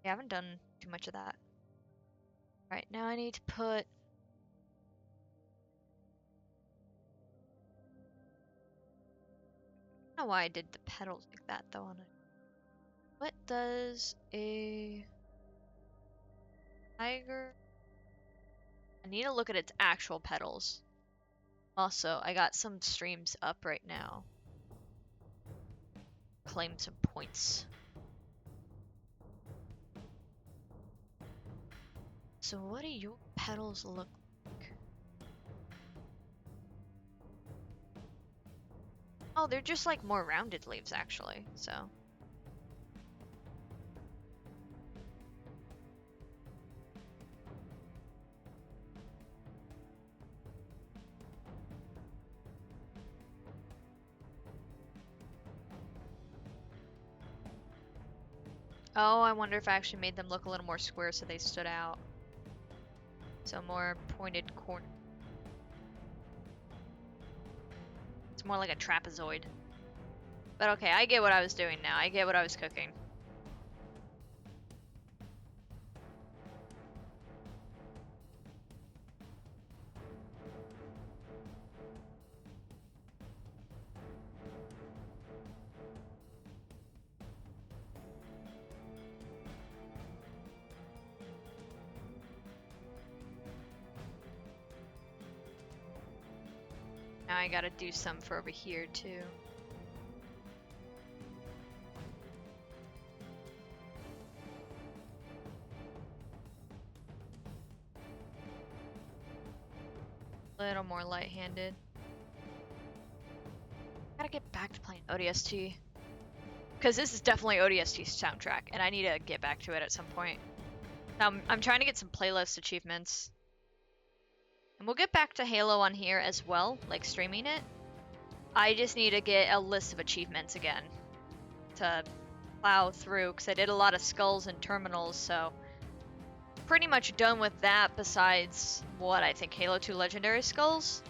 [SPEAKER 1] haven't done too much of that. Right, now I need to put... I don't know why I did the pedals like that though on it. What does a tiger... I need to look at its actual pedals. Also, I got some streams up right now. Claim some points. So what do your pedals look like? Oh, they're just like more rounded leaves actually, so. Oh, I wonder if I actually made them look a little more square so they stood out. So more pointed corner. It's more like a trapezoid. But okay, I get what I was doing now. I get what I was cooking. Now I gotta do some for over here too. A little more light-handed. Gotta get back to playing ODST. Because this is definitely ODST's soundtrack, and I need to get back to it at some point. I'm trying to get some playlist achievements. And we'll get back to Halo on here as well, like streaming it. I just need to get a list of achievements again to plow through, because I did a lot of skulls and terminals, so pretty much done with that besides what I think Halo 2 Legendary Skulls.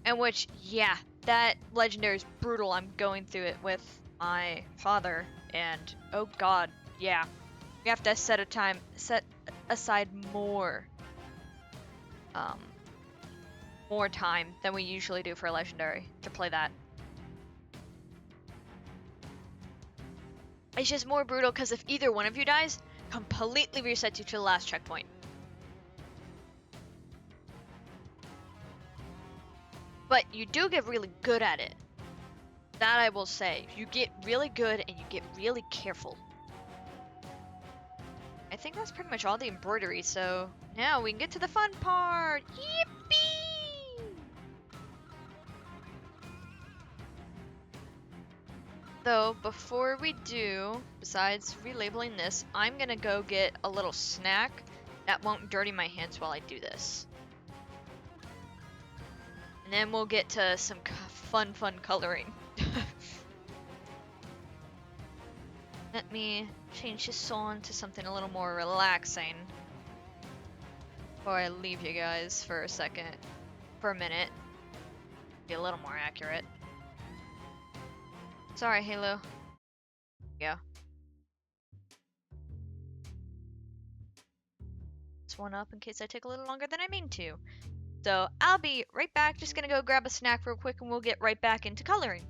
[SPEAKER 1] And which, yeah, that Legendary is brutal. I'm going through it with my father, and oh god, yeah. We have to set aside more time than we usually do for Legendary to play that. It's just more brutal because if either one of you dies, completely resets you to the last checkpoint. But you do get really good at it. That I will say. You get really good and you get really careful. I think that's pretty much all the embroidery, so now we can get to the fun part! Yippee! Though, before we do, besides relabeling this, I'm gonna go get a little snack that won't dirty my hands while I do this. And then we'll get to some fun coloring. Let me change this on to something a little more relaxing before I leave you guys for a second. For a minute. Be a little more accurate. Sorry, Halo. Yeah. This one up in case I take a little longer than I mean to. So I'll be right back. Just gonna go grab a snack real quick and we'll get right back into coloring.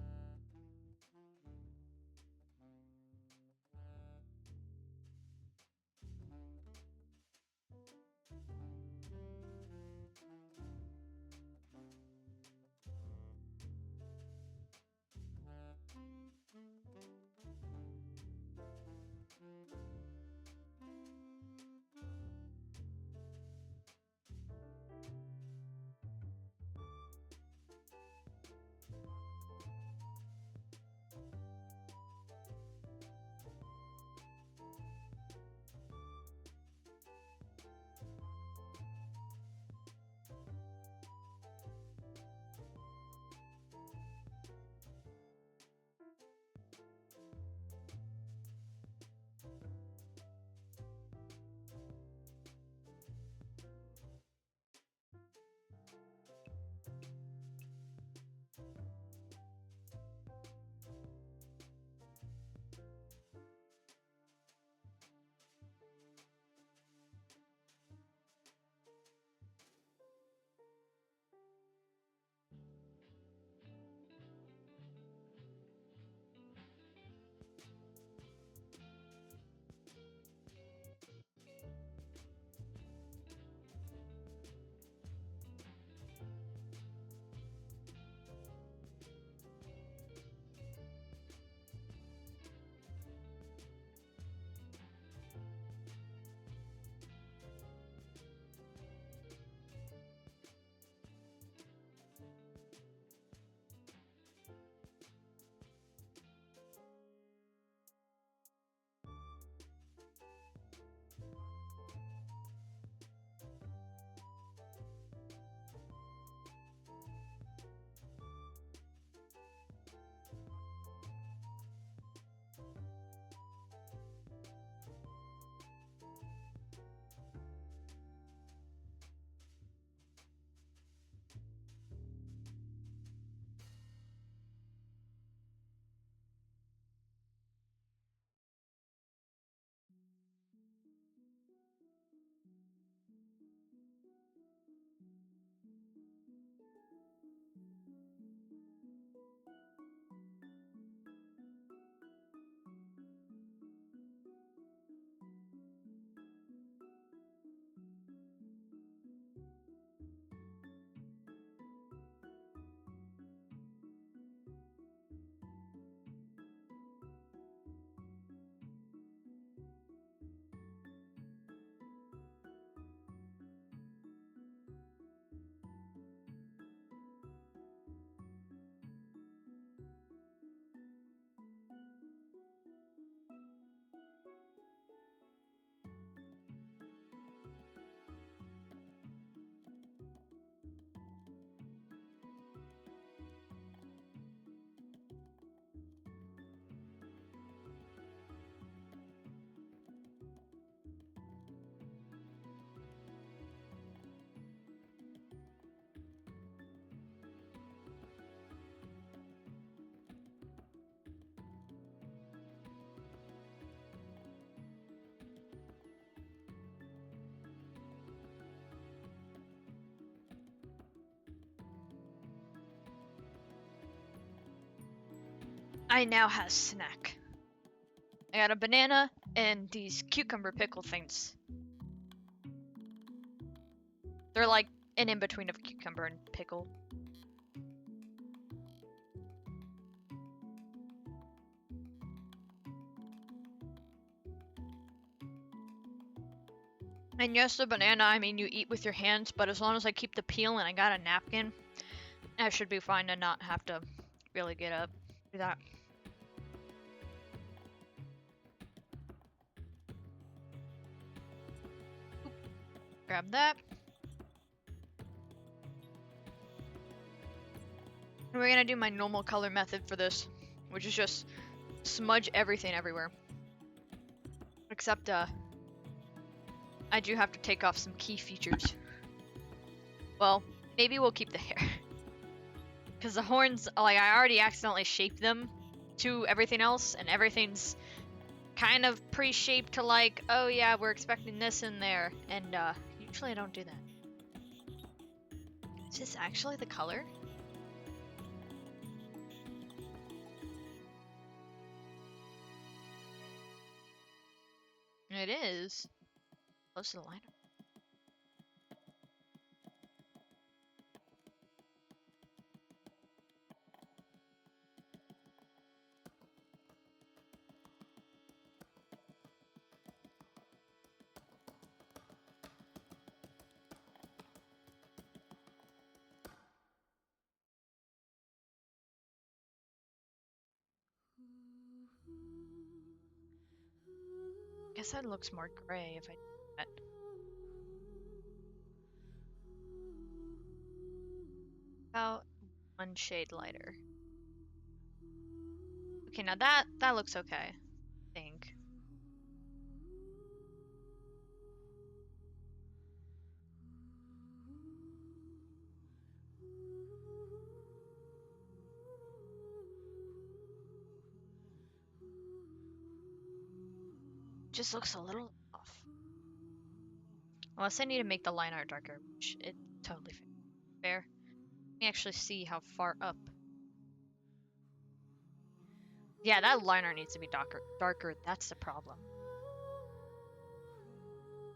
[SPEAKER 1] I now have snack. I got a banana and these cucumber pickle things. They're like an in-between of cucumber and pickle. And yes, the banana, I mean, you eat with your hands, but as long as I keep the peel and I got a napkin, I should be fine to not have to really get up. Do that. Oop. Grab that. And we're gonna do my normal color method for this, which is just smudge everything everywhere. Except, I do have to take off some key features. Well, maybe we'll keep the hair. Because the horns, like, I already accidentally shaped them to everything else, and everything's kind of pre-shaped to like, oh yeah, we're expecting this in there, and usually I don't do that. Is this actually the color? It is. Close to the line. I guess that looks more gray if I do that. About one shade lighter. Okay, now that looks okay, I think. Just looks a little off. Unless I need to make the line art darker, which it's totally fair. Let me actually see how far up. Yeah, that line art needs to be darker. That's the problem.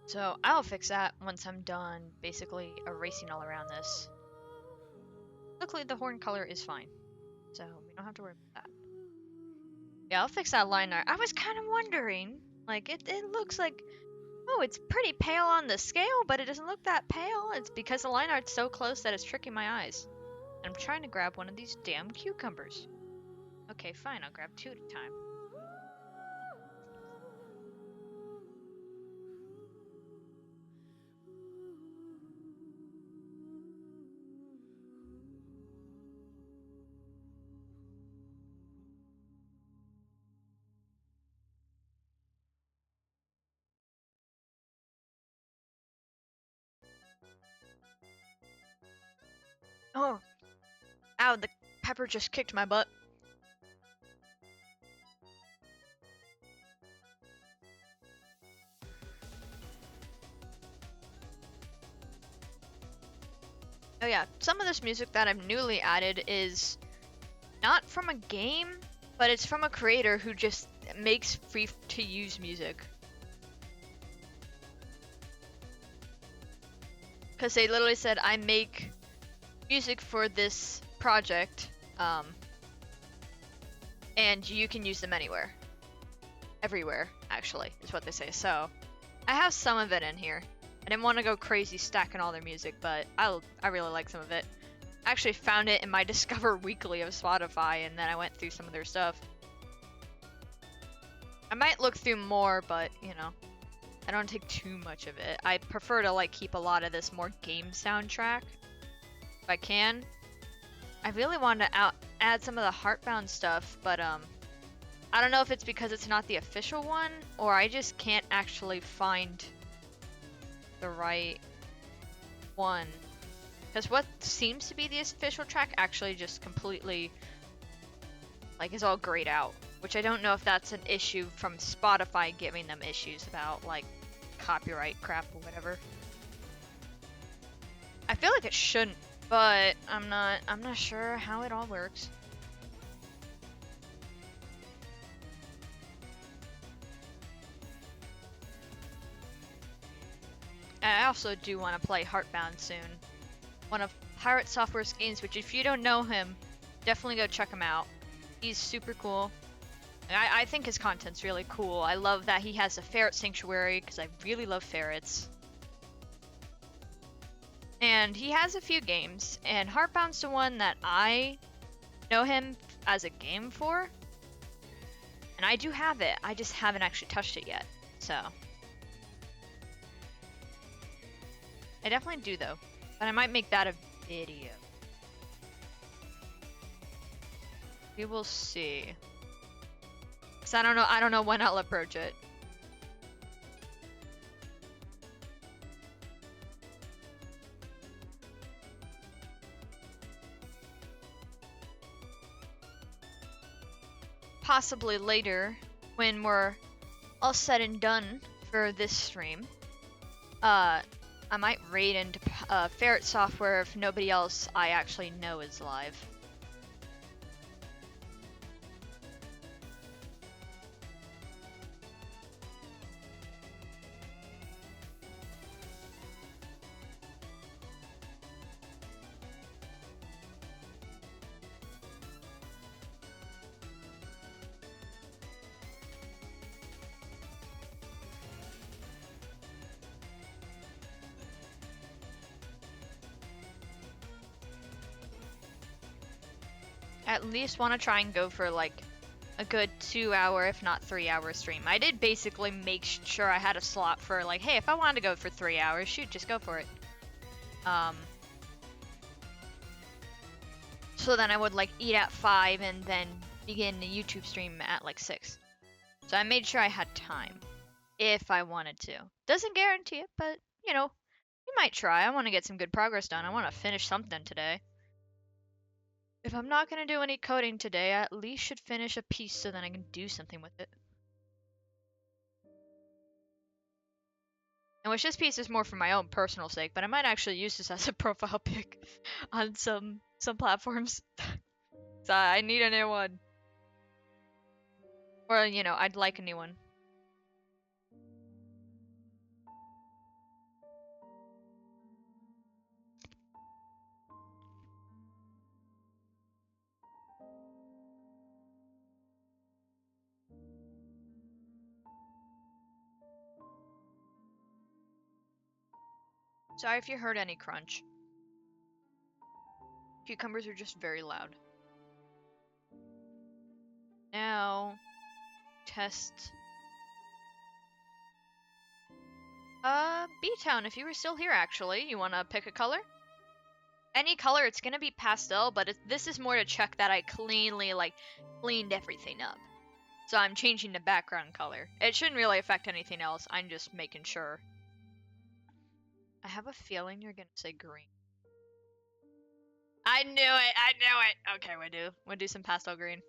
[SPEAKER 1] So I'll fix that once I'm done basically erasing all around this. Luckily the horn color is fine, so we don't have to worry about that. Yeah, I'll fix that line art. I was kind of wondering, like, it looks like, oh, it's pretty pale on the scale, but it doesn't look that pale. It's because the line art's so close that it's tricking my eyes. And I'm trying to grab one of these damn cucumbers. Okay, fine, I'll grab 2 at a time. Oh, ow, the pepper just kicked my butt. Oh yeah, some of this music that I've newly added is not from a game, but it's from a creator who just makes free to use music. Because they literally said, I make music for this project, and you can use them anywhere. Everywhere, actually, is what they say. So, I have some of it in here. I didn't want to go crazy stacking all their music, but I really like some of it. I actually found it in my Discover Weekly of Spotify, and then I went through some of their stuff. I might look through more, but, you know, I don't take too much of it. I prefer to, like, keep a lot of this more game soundtrack, if I can. I really want to add some of the Heartbound stuff, but, I don't know if it's because it's not the official one, or I just can't actually find the right one. Because what seems to be the official track actually just completely, like, is all grayed out. Which I don't know if that's an issue from Spotify giving them issues about, like, copyright crap or whatever. I feel like it shouldn't, but I'm not sure how it all works. I also do want to play Heartbound soon. One of Pirate Software's games, which if you don't know him, definitely go check him out. He's super cool. And I think his content's really cool. I love that he has a ferret sanctuary, because I really love ferrets. And he has a few games, and Heartbound's the one that I know him as a game for. And I do have it, I just haven't actually touched it yet. So I definitely do though. But I might make that a video. We will see. Cause I don't know when I'll approach it. Possibly later, when we're all said and done for this stream, I might raid into Ferret Software if nobody else I actually know is live. At least want to try and go for like a good 2-hour, if not 3-hour stream. I did basically make sure I had a slot for like, hey, if I wanted to go for 3 hours, shoot, just go for it. So then I would like eat at 5 and then begin the YouTube stream at like 6. So I made sure I had time if I wanted to. Doesn't guarantee it, but you know, you might try. I want to get some good progress done. I want to finish something today. If I'm not going to do any coding today, I at least should finish a piece so then I can do something with it. And which this piece is more for my own personal sake, but I might actually use this as a profile pic on some platforms. So I need a new one. Or, you know, I'd like a new one. Sorry if you heard any crunch. Cucumbers are just very loud. Now, test. B-Town, if you were still here actually, you wanna pick a color? Any color, it's gonna be pastel, but this is more to check that I cleaned everything up. So I'm changing the background color. It shouldn't really affect anything else, I'm just making sure. I have a feeling you're gonna say green. I knew it! Okay, we'll do some pastel green.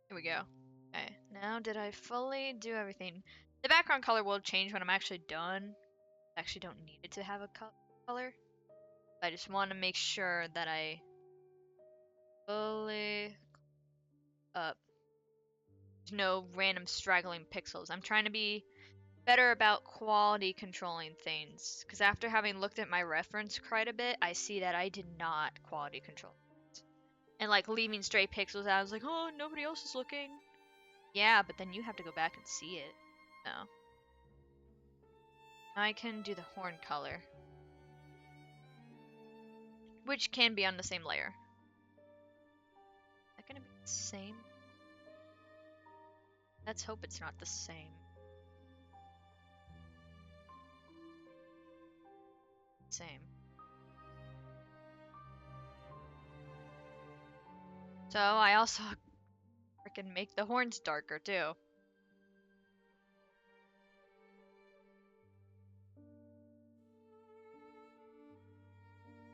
[SPEAKER 1] Here we go. Okay, now did I fully do everything? The background color will change when I'm actually done. I actually don't need it to have a color. I just want to make sure that I fully up. There's no random straggling pixels. I'm trying to be better about quality controlling things, because after having looked at my reference quite a bit, I see that I did not quality control. And like leaving stray pixels out, I was like, oh, nobody else is looking. Yeah, but then you have to go back and see it. No. I can do the horn color, which can be on the same layer. Is that gonna be the same? Let's hope it's not the same. Same. So I also freaking make the horns darker too.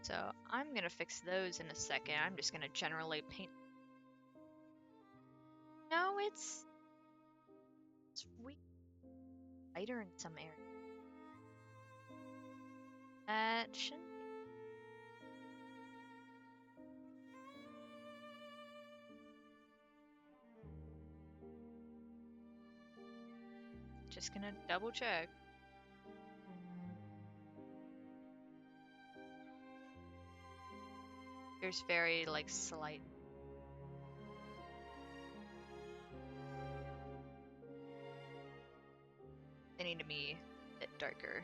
[SPEAKER 1] So I'm gonna fix those in a second. I'm just gonna generally paint. No, it's weak, lighter in some areas. That shouldn't. Just gonna double check. There's very like slight. They need to be a bit darker.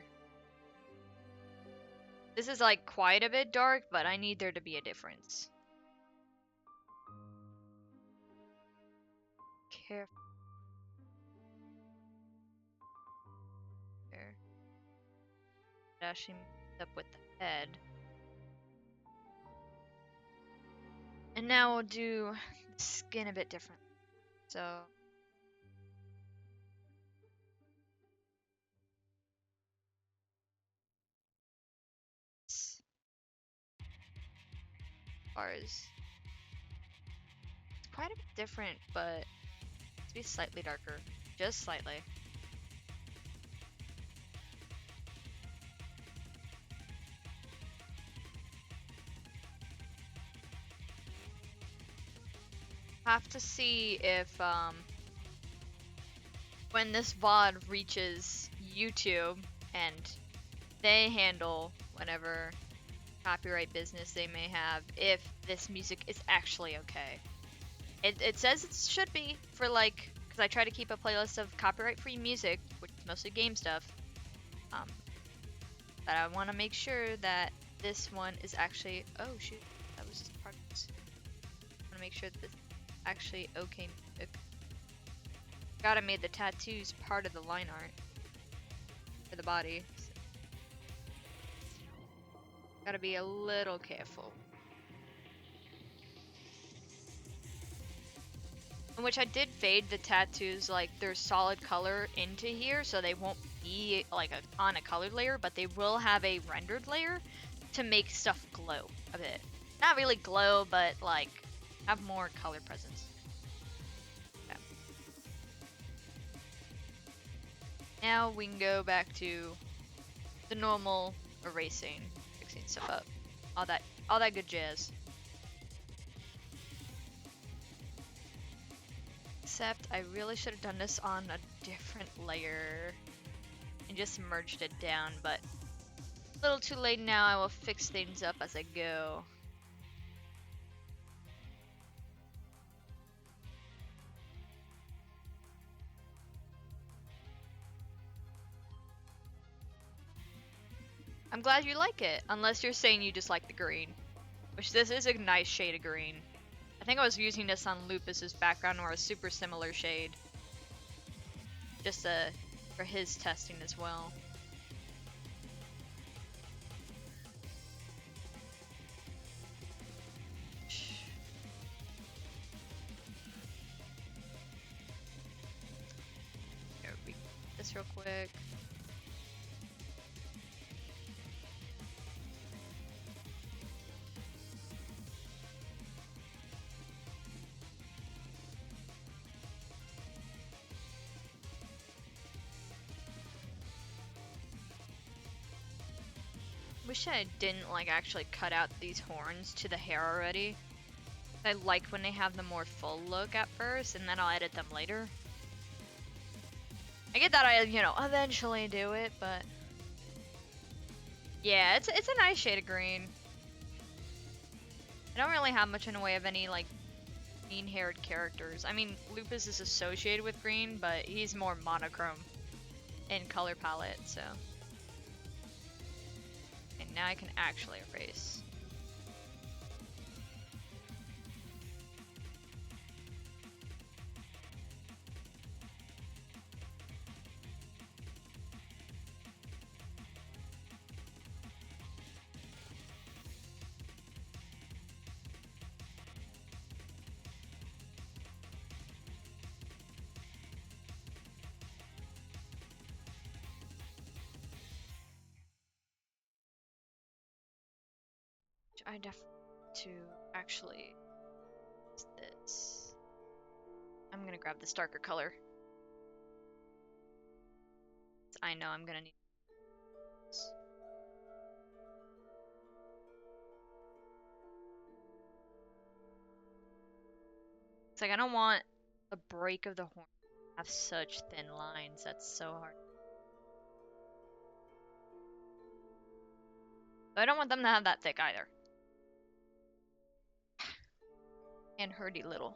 [SPEAKER 1] This is like quite a bit dark, but I need there to be a difference. Careful. There. Dashing up with the head. And now we'll do the skin a bit different. So bars. It's quite a bit different, but let's be slightly darker. Just slightly. Have to see if when this VOD reaches YouTube and they handle whatever copyright business they may have, if this music is actually okay. It says it should be for like, because I try to keep a playlist of copyright-free music, which is mostly game stuff. But I want to make sure that this one is actually. Oh shoot, that was just part of this. I want to make sure that this is actually okay music. Gotta made the tattoos part of the line art for the body. So. Gotta be a little careful. In which I did fade the tattoos like their solid color into here, so they won't be like on a colored layer, but they will have a rendered layer to make stuff glow a bit. Not really glow, but like have more color presence. Okay. Now we can go back to the normal erasing, fixing stuff up, all that good jazz. Except I really should have done this on a different layer and just merged it down, but a little too late now. I will fix things up as I go. I'm glad you like it, unless you're saying you just like the green, which this is a nice shade of green. I think I was using this on Lupus's background or a super similar shade. Just for his testing as well. Here, we get this real quick. Wish I didn't like actually cut out these horns to the hair already. I like when they have the more full look at first, and then I'll edit them later. I get that I, eventually do it, but yeah, it's a nice shade of green. I don't really have much in the way of any like green-haired characters. I mean, Lupus is associated with green, but he's more monochrome in color palette, so. And now I can actually erase. I definitely to actually use this. I'm gonna grab this darker color. I know I'm gonna need this. It's like I don't want the break of the horn to have such thin lines. That's so hard. But I don't want them to have that thick either. And hurdy little.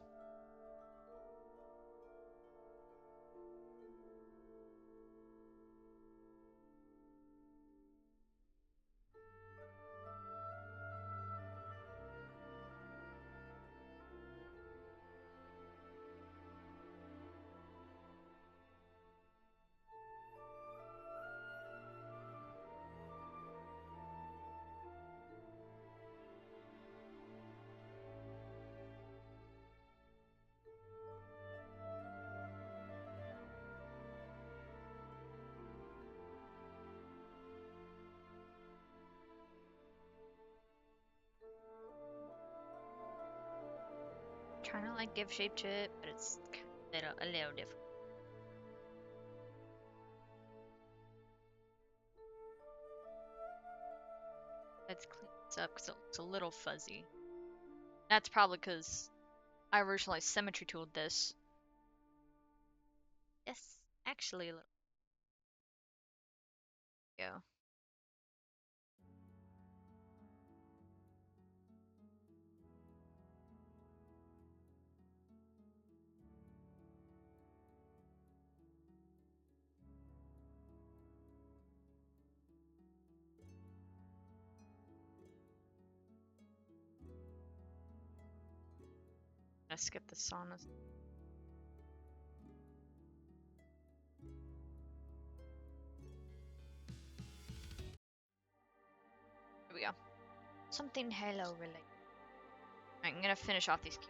[SPEAKER 1] trying to like give shape to it, but it's a little different. Let's clean this up because it looks a little fuzzy. That's probably because I originally symmetry tooled this. Yes, actually a little. Yeah. I skip the saunas. Here we go. Something Halo related. Alright, I'm gonna finish off these cubes.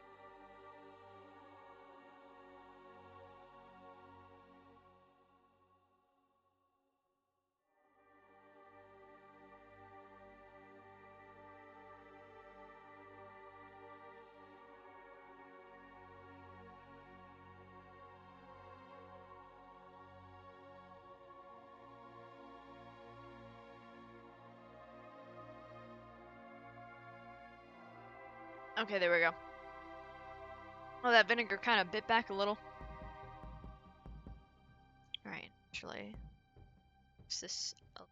[SPEAKER 1] Okay, there we go. Oh, that vinegar kind of bit back a little. Alright, actually. What's this? Oh.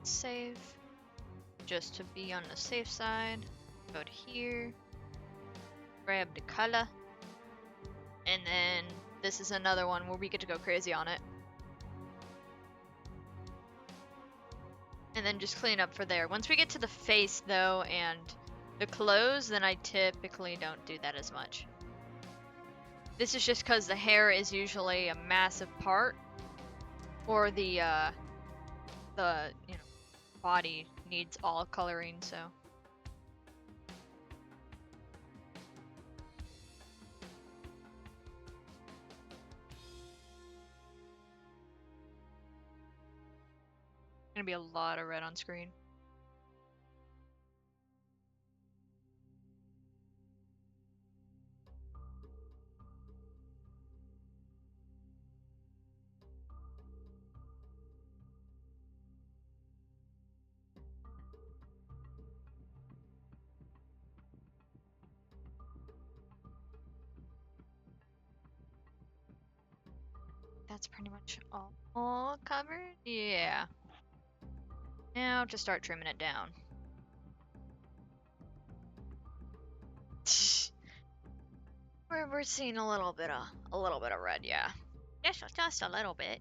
[SPEAKER 1] Save. Just to be on the safe side. Go to here. Grab the color. And then this is another one where we get to go crazy on it. And then just clean up for there. Once we get to the face though and the clothes, then I typically don't do that as much. This is just because the hair is usually a massive part, or the you know, body needs all coloring, so. Gonna be a lot of red on screen. That's pretty much all covered? Yeah. Now to start trimming it down. We're seeing a little bit of red, yeah. Just a little bit.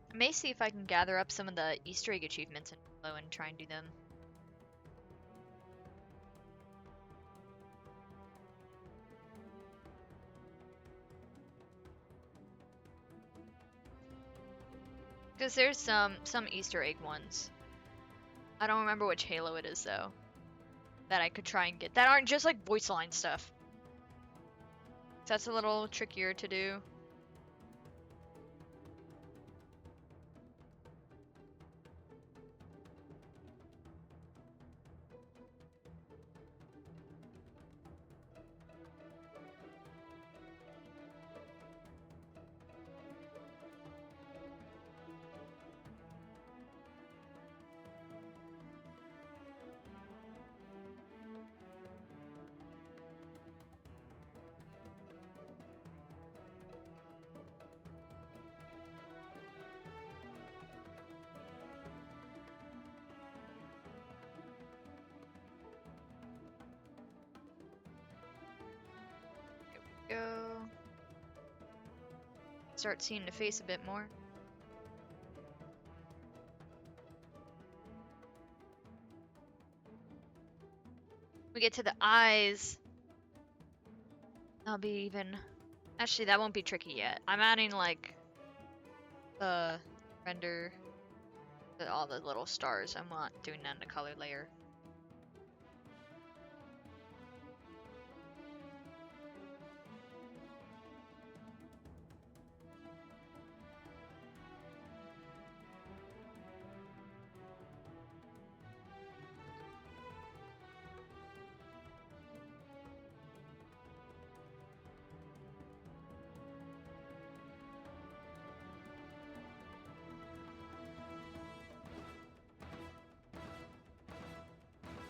[SPEAKER 1] I may see if I can gather up some of the Easter egg achievements in Halo and try and do them. Because there's some Easter egg ones. I don't remember which Halo it is though. That I could try and get. That aren't just like voice line stuff. That's a little trickier to do. Go. Start seeing the face a bit more. We get to the eyes. That'll be even. Actually, that won't be tricky yet. I'm adding like render all the little stars. I'm not doing that in the color layer.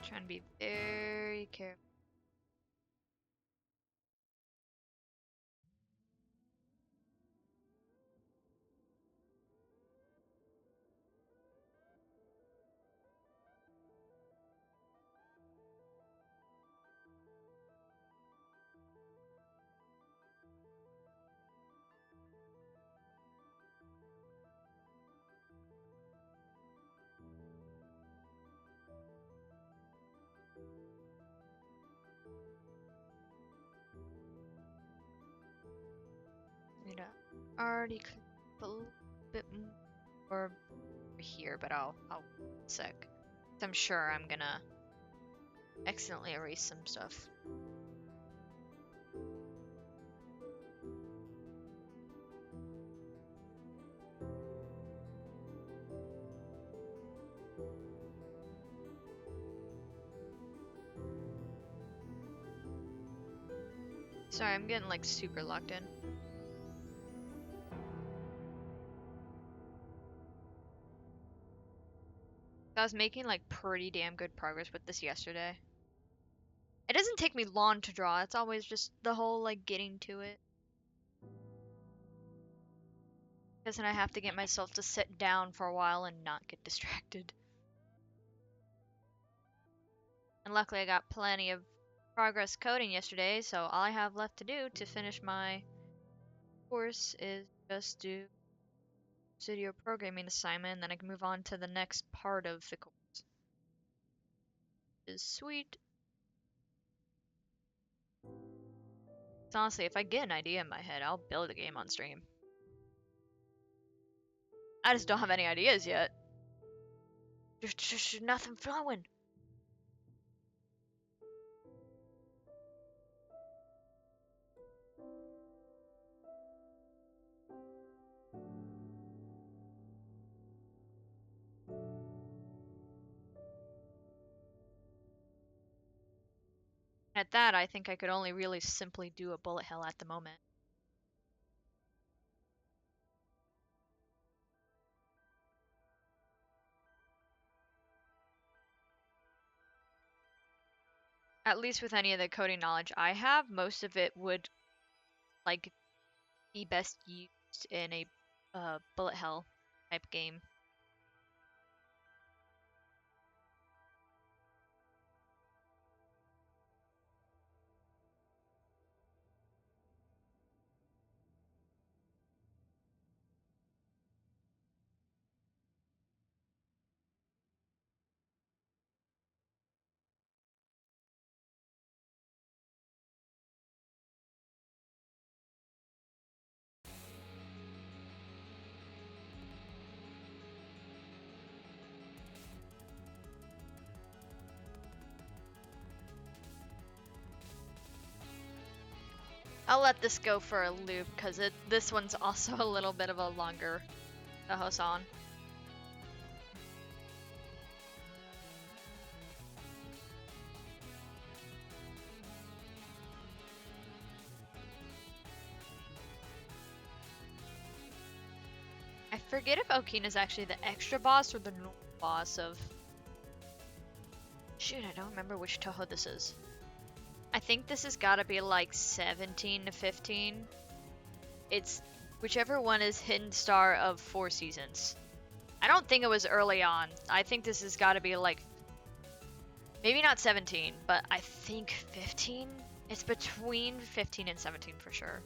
[SPEAKER 1] Trying to be very careful. Already a little bit more here, but I'll sec. I'm sure I'm gonna accidentally erase some stuff. Sorry, I'm getting like super locked in. I was making like pretty damn good progress with this yesterday. It doesn't take me long to draw. It's always just the whole like getting to it. Because then I have to get myself to sit down for a while and not get distracted. And luckily I got plenty of progress coding yesterday, so all I have left to do to finish my course is just do video programming assignment, and then I can move on to the next part of the course. Is sweet. So honestly, if I get an idea in my head, I'll build a game on stream. I just don't have any ideas yet. There's just nothing flowing. At that, I think I could only really simply do a bullet hell at the moment. At least with any of the coding knowledge I have, most of it would like be best used in a bullet hell type game. I'll let this go for a loop because this one's also a little bit of a longer Hosan. I forget if Okina is actually the extra boss or the normal boss of... Shoot, I don't remember which Toho this is. I think this has gotta be like 17 to 15. It's whichever one is Hidden Star of 4 seasons. I don't think it was early on. I think this has gotta be like... Maybe not 17, but I think 15? It's between 15 and 17 for sure.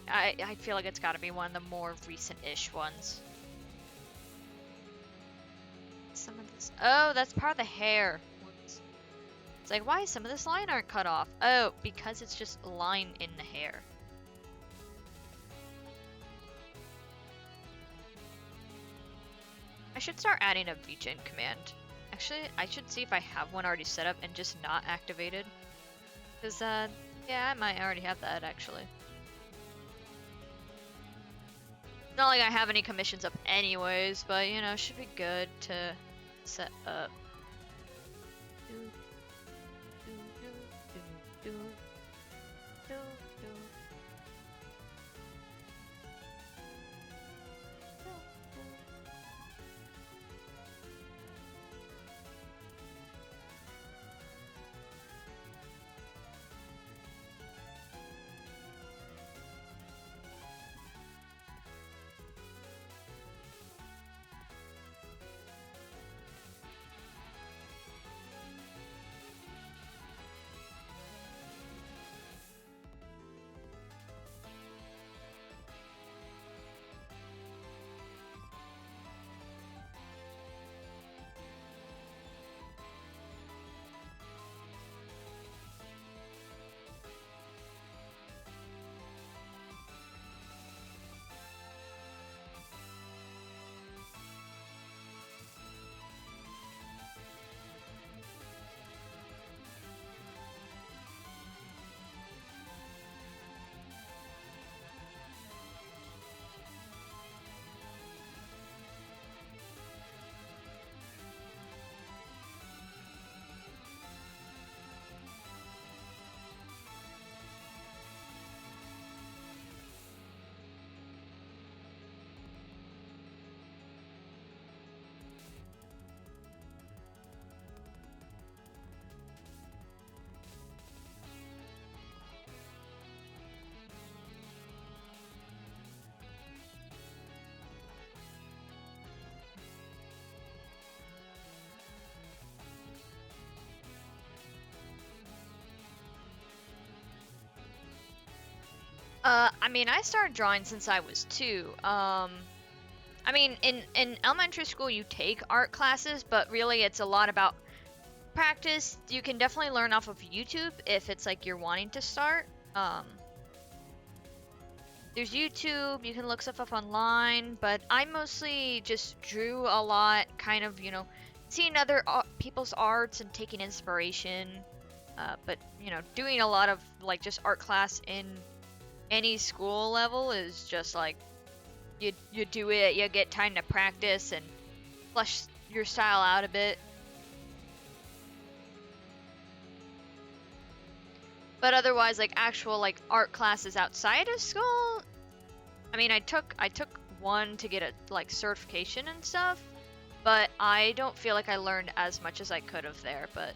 [SPEAKER 1] I feel like it's got to be one of the more recent-ish ones. Some of this. Oh, that's part of the hair. Whoops. It's like, why some of this line aren't cut off? Oh, because it's just a line in the hair. I should start adding a VGen command. Actually, I should see if I have one already set up and just not activated. Because, yeah, I might already have that, actually. Not like I have any commissions up anyways, but, you know, should be good to set up. I mean, I started drawing since I was 2. I mean, in elementary school you take art classes, but really it's a lot about practice. You can definitely learn off of YouTube if it's like you're wanting to start. There's YouTube, you can look stuff up online, but I mostly just drew a lot, kind of, you know, seeing other people's arts and taking inspiration. But, you know, doing a lot of like just art class in any school level is just like you do it, you get time to practice and flesh your style out a bit. But otherwise, like actual like art classes outside of school, I mean, I took one to get a like certification and stuff, but I don't feel like I learned as much as I could have there. But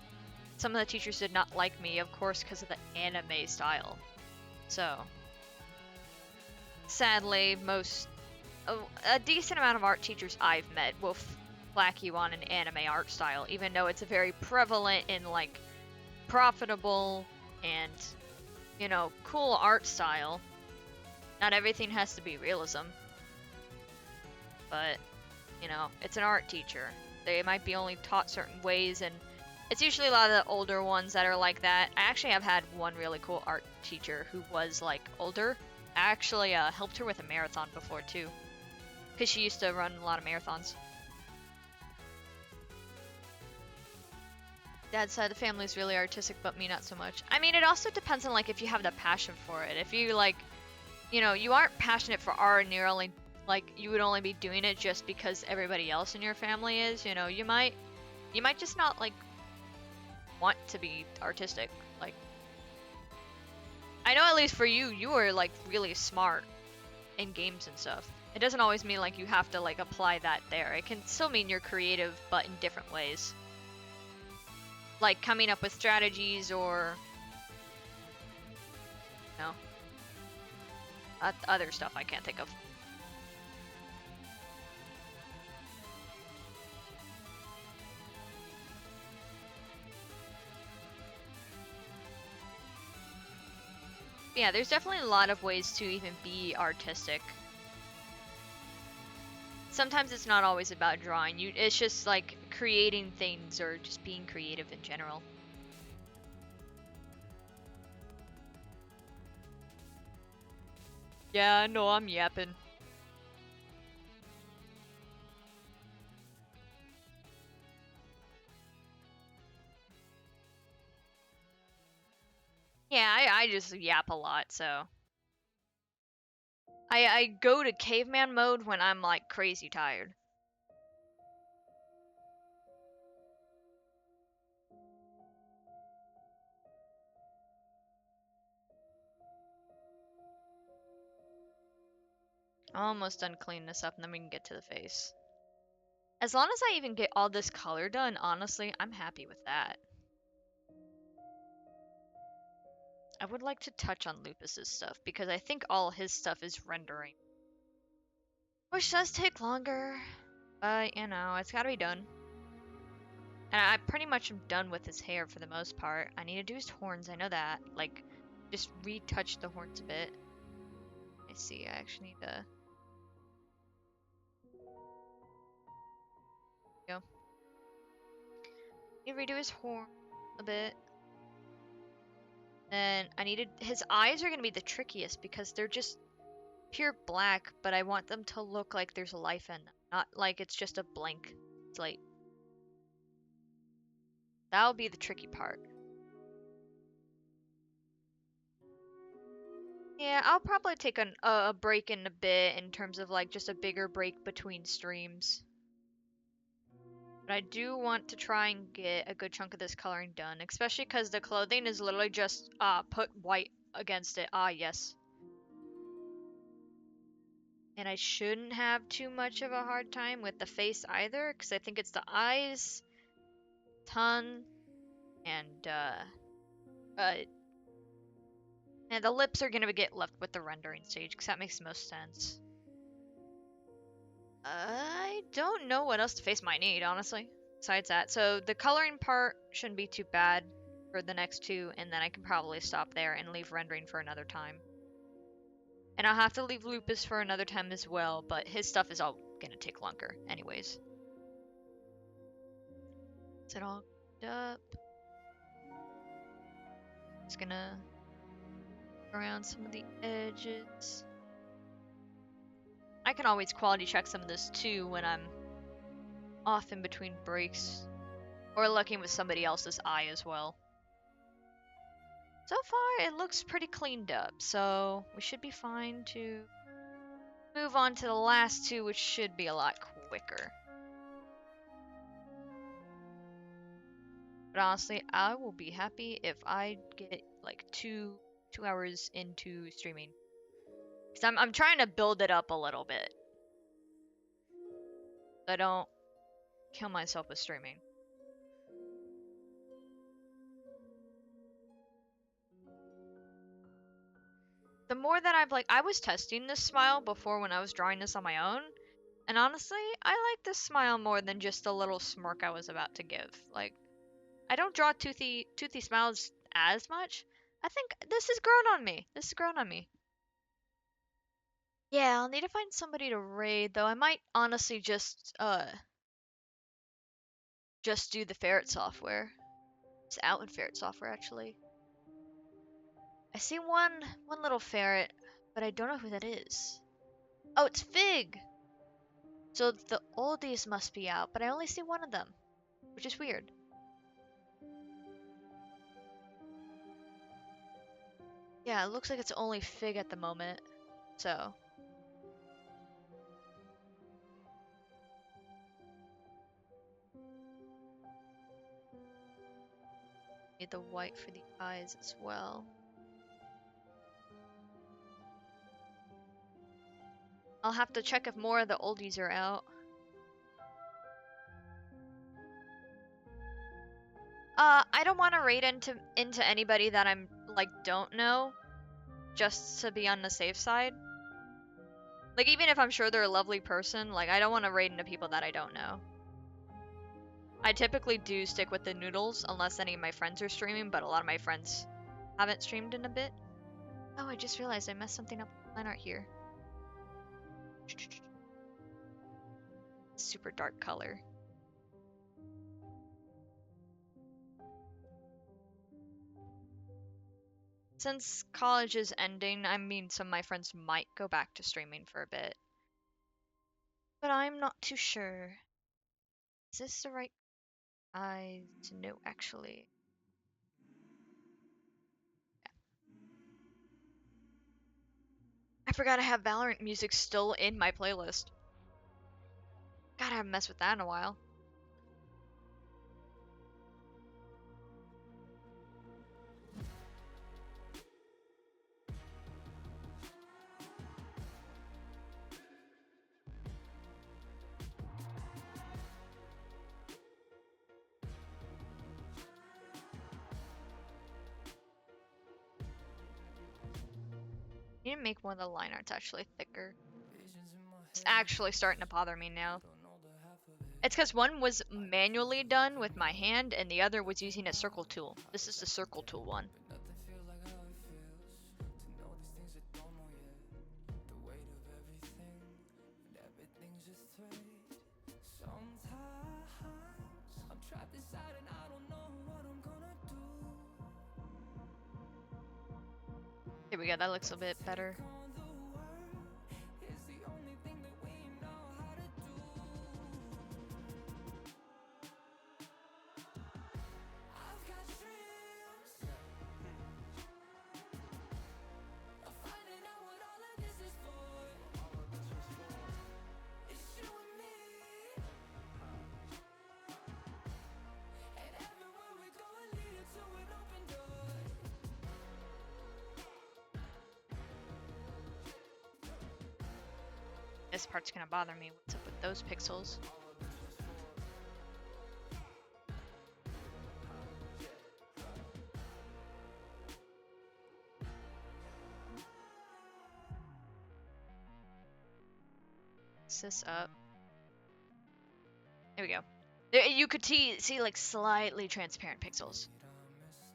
[SPEAKER 1] some of the teachers did not like me, of course, because of the anime style. So sadly, a decent amount of art teachers I've met will flack you on an anime art style, even though it's a very prevalent and like profitable and, you know, cool art style. Not everything has to be realism, but, you know, it's an art teacher. They might be only taught certain ways, and it's usually a lot of the older ones that are like that. I actually have had one really cool art teacher who was like older. I actually helped her with a marathon before too, because she used to run a lot of marathons. Dad's side of the family is really artistic, but me not so much. I mean, it also depends on like if you have the passion for it. If you like, you know, you aren't passionate for art and you're only like you would only be doing it just because everybody else in your family is, you know, you might just not like want to be artistic. Like, I know at least for you, you were like really smart in games and stuff. It doesn't always mean like you have to like apply that there. It can still mean you're creative, but in different ways. Like coming up with strategies or, you know, other stuff I can't think of. Yeah, there's definitely a lot of ways to even be artistic. Sometimes it's not always about drawing. It's just like creating things or just being creative in general. Yeah, no, I'm yapping. Yeah, I just yap a lot, so. I go to caveman mode when I'm like crazy tired. Almost done cleaning this up and then we can get to the face. As long as I even get all this color done, honestly, I'm happy with that. I would like to touch on Lupus's stuff because I think all his stuff is rendering. Which does take longer, but you know, it's gotta be done. And I pretty much am done with his hair for the most part. I need to do his horns, I know that. Like, just retouch the horns a bit. I see, I actually need to... Go. Need to redo his horn a bit. Then I needed... His eyes are gonna be the trickiest because they're just pure black, but I want them to look like there's life in them. Not like it's just a blank slate. That'll be the tricky part. Yeah, I'll probably take a break in a bit in terms of like just a bigger break between streams. But I do want to try and get a good chunk of this coloring done, especially because the clothing is literally just put white against it. Ah, yes. And I shouldn't have too much of a hard time with the face either, because I think it's the eyes, tongue, and the lips are gonna get left with the rendering stage, because that makes the most sense. I don't know what else the face might need, honestly, besides that. So the coloring part shouldn't be too bad for the next two, and then I can probably stop there and leave rendering for another time. And I'll have to leave Lupus for another time as well, but his stuff is all gonna take longer anyways. Is it all up? Just gonna around some of the edges. I can always quality check some of this too when I'm off in between breaks, or looking with somebody else's eye as well. So far, it looks pretty cleaned up, so we should be fine to move on to the last two, which should be a lot quicker. But honestly, I will be happy if I get like two hours into streaming. Because I'm trying to build it up a little bit. So I don't kill myself with streaming. The more that I was testing this smile before when I was drawing this on my own, and honestly, I like this smile more than just the little smirk I was about to give. Like, I don't draw toothy smiles as much. I think this has grown on me. This has grown on me. Yeah, I'll need to find somebody to raid though. I might honestly just do the ferret software. It's out in ferret software actually. I see one little ferret, but I don't know who that is. Oh, it's Fig. So the oldies must be out, but I only see one of them, which is weird. Yeah, it looks like it's only Fig at the moment. So need the white for the eyes as well. I'll have to check if more of the oldies are out. I don't want to raid into anybody that I'm like don't know, just to be on the safe side. Like even if I'm sure they're a lovely person, like I don't want to raid into people that I don't know. I typically do stick with the noodles unless any of my friends are streaming, but a lot of my friends haven't streamed in a bit. Oh, I just realized I messed something up with the line art here. Super dark color. Since college is ending, I mean, some of my friends might go back to streaming for a bit. But I'm not too sure. Is this the right eyes? No, actually. I forgot I have Valorant music still in my playlist. God, I haven't messed with that in a while. I need to make one of the line arts actually thicker. It's actually starting to bother me now. It's because one was manually done with my hand and the other was using a circle tool. This is the circle tool one. There we go, that looks a bit better. This part's gonna bother me. What's up with those pixels? Fix this up. There we go. There, you could see like slightly transparent pixels.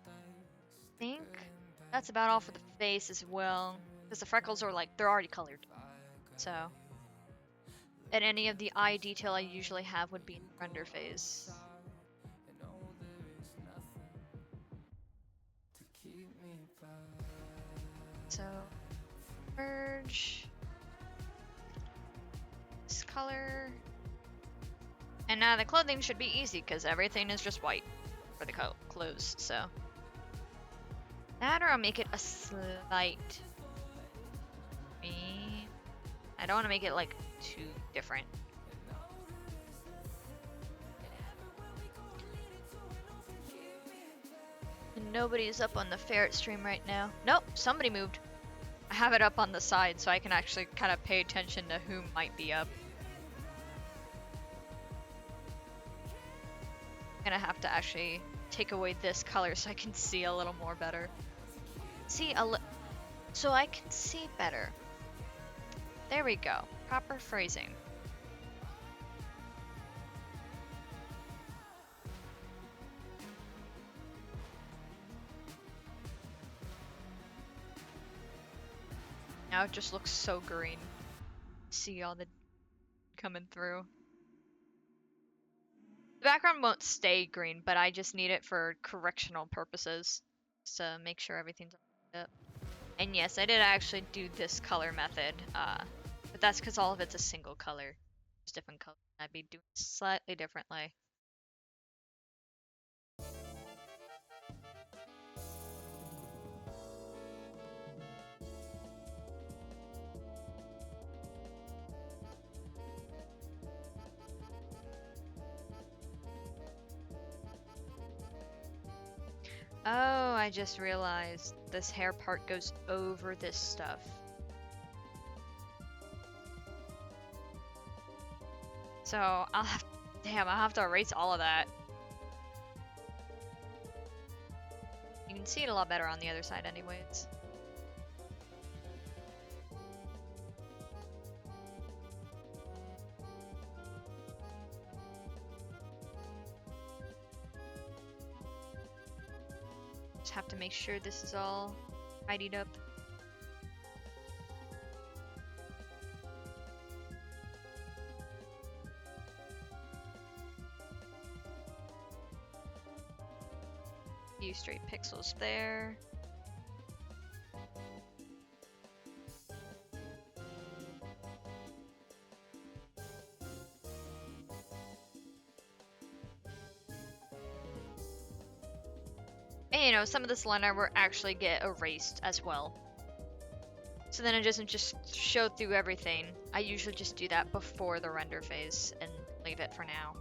[SPEAKER 1] I think that's about all for the face as well. Because the freckles are like, they're already colored. So. And any of the eye detail I usually have would be in the render phase. So, merge this color. And now the clothing should be easy because everything is just white for the clothes, so. That or I'll make it a slight. I don't want to make it like too different. And nobody's up on the ferret stream right now. Nope, somebody moved. I have it up on the side so I can actually kind of pay attention to who might be up. I'm gonna have to actually take away this color so I can see a little more better. So I can see better. There we go. Proper phrasing. Now it just looks so green. See all the coming through. The background won't stay green, but I just need it for correctional purposes. Just to make sure everything's up. And yes, I did actually do this color method, but that's because all of it's a single color. It's different color. I'd be doing it slightly differently. Oh, I just realized this hair part goes over this stuff. So I'll have to erase all of that. You can see it a lot better on the other side anyways. Just have to make sure this is all tidied up. few straight pixels there. And you know, some of this line art will actually get erased as well. So then it doesn't just show through everything. I usually just do that before the render phase and leave it for now.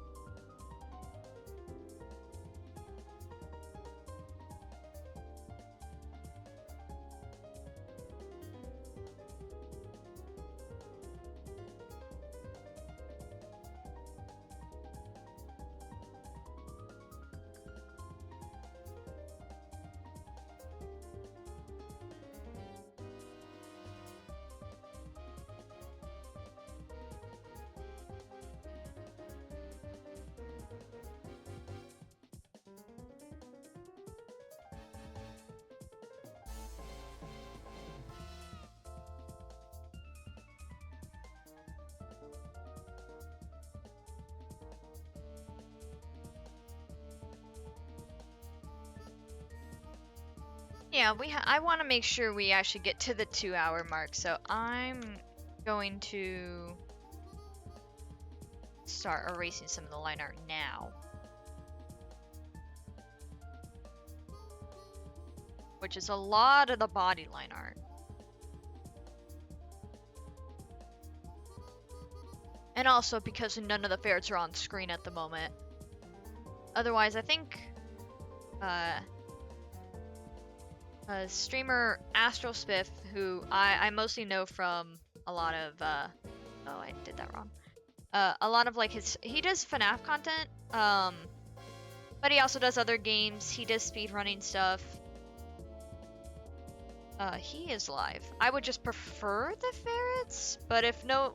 [SPEAKER 1] Yeah, I want to make sure we actually get to the 2-hour mark, so I'm going to start erasing some of the line art now. Which is a lot of the body line art. And also because none of the ferrets are on screen at the moment. Otherwise, I think streamer Astral Spiff, who I mostly know from a lot of oh, I did that wrong. A lot of like he does FNAF content, but he also does other games. He does speedrunning stuff. He is live. I would just prefer the ferrets, but if no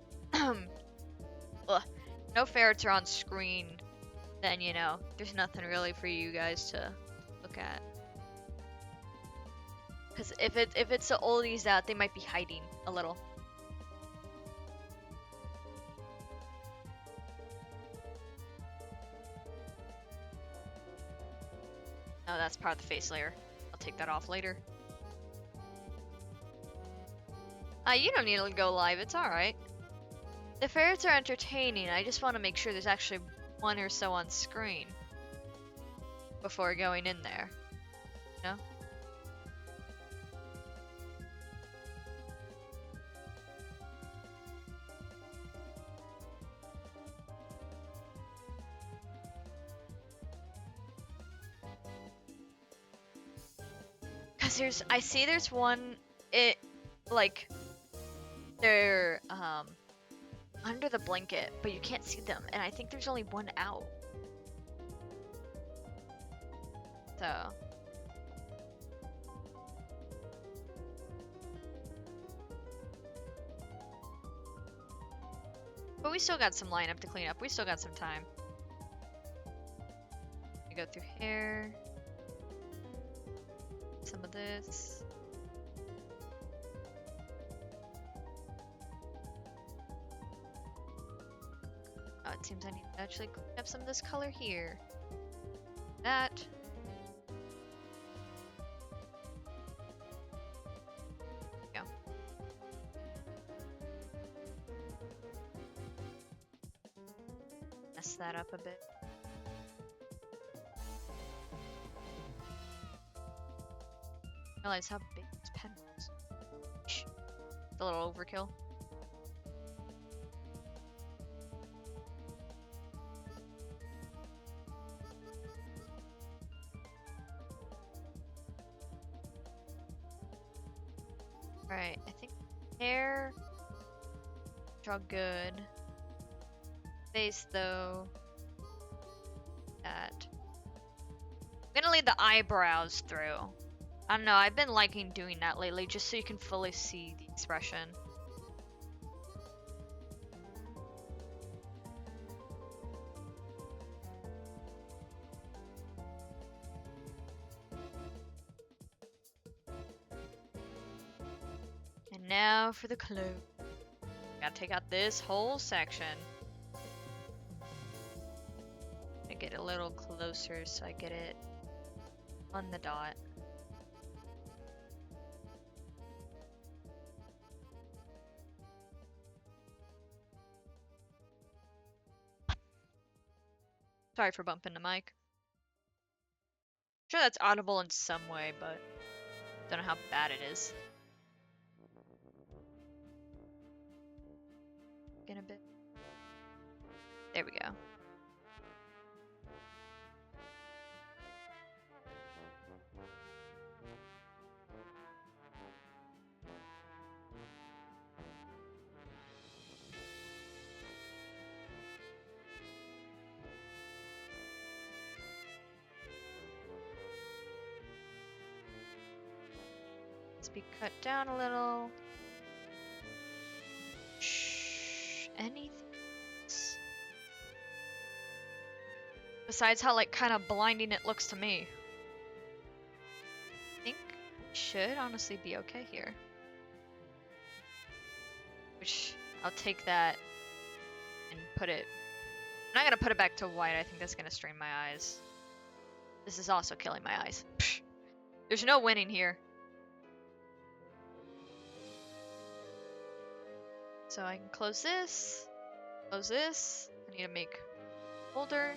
[SPEAKER 1] no ferrets are on screen, then you know, there's nothing really for you guys to look at. Because if it's the oldies out, they might be hiding a little. Oh, that's part of the face layer. I'll take that off later. You don't need to go live, it's alright. The ferrets are entertaining, I just want to make sure there's actually one or so on screen before going in there. You know? Cause I see there's one, like, they're, under the blanket, but you can't see them, and I think there's only one out. So. But we still got some lineup to clean up, we still got some time. We go through hair. Some of this. Oh, it seems I need to actually clean up some of this color here. That. Go. Mess that up a bit. Realize how big this pen was. It's a little overkill. Alright, I think hair draw good. Face though. That. I'm gonna leave the eyebrows through. I don't know, I've been liking doing that lately just so you can fully see the expression. And now for the clothes. Gotta take out this whole section. I get a little closer so I get it on the dot. Sorry for bumping the mic. Sure that's audible in some way, but don't know how bad it is. Get a bit. There we go. Let's be cut down a little. Shh. Anything else? Besides how like kind of blinding it looks to me. I think we should honestly be okay here. Which I'll take that and put it. I'm not gonna put it back to white. I think that's gonna strain my eyes. This is also killing my eyes. Psh. There's no winning here. So I can close this. Close this. I need to make folder.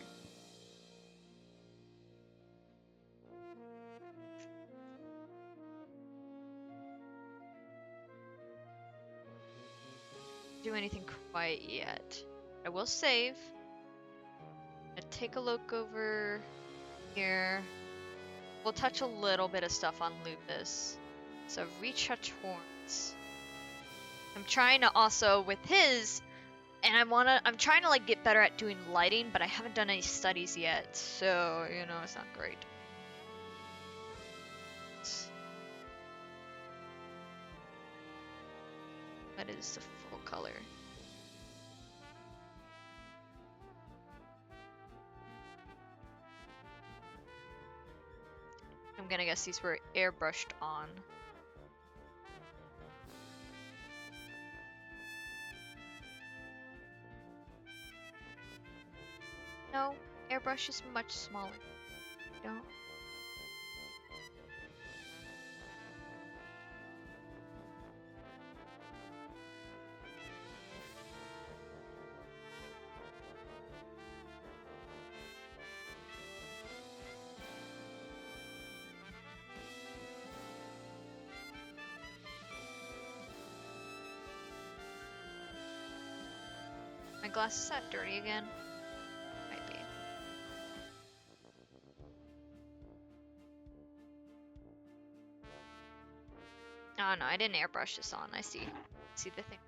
[SPEAKER 1] Do anything quite yet. I will save. I'm gonna take a look over here. We'll touch a little bit of stuff on Lupus. So retouch horns. I'm trying to also with his, and I'm trying to like get better at doing lighting, but I haven't done any studies yet, so you know it's not great. What is the full color? I'm gonna guess these were airbrushed on. No, airbrush is much smaller. Don't. My glasses that dirty again? Might be. Oh no, I didn't airbrush this on. I see the thing.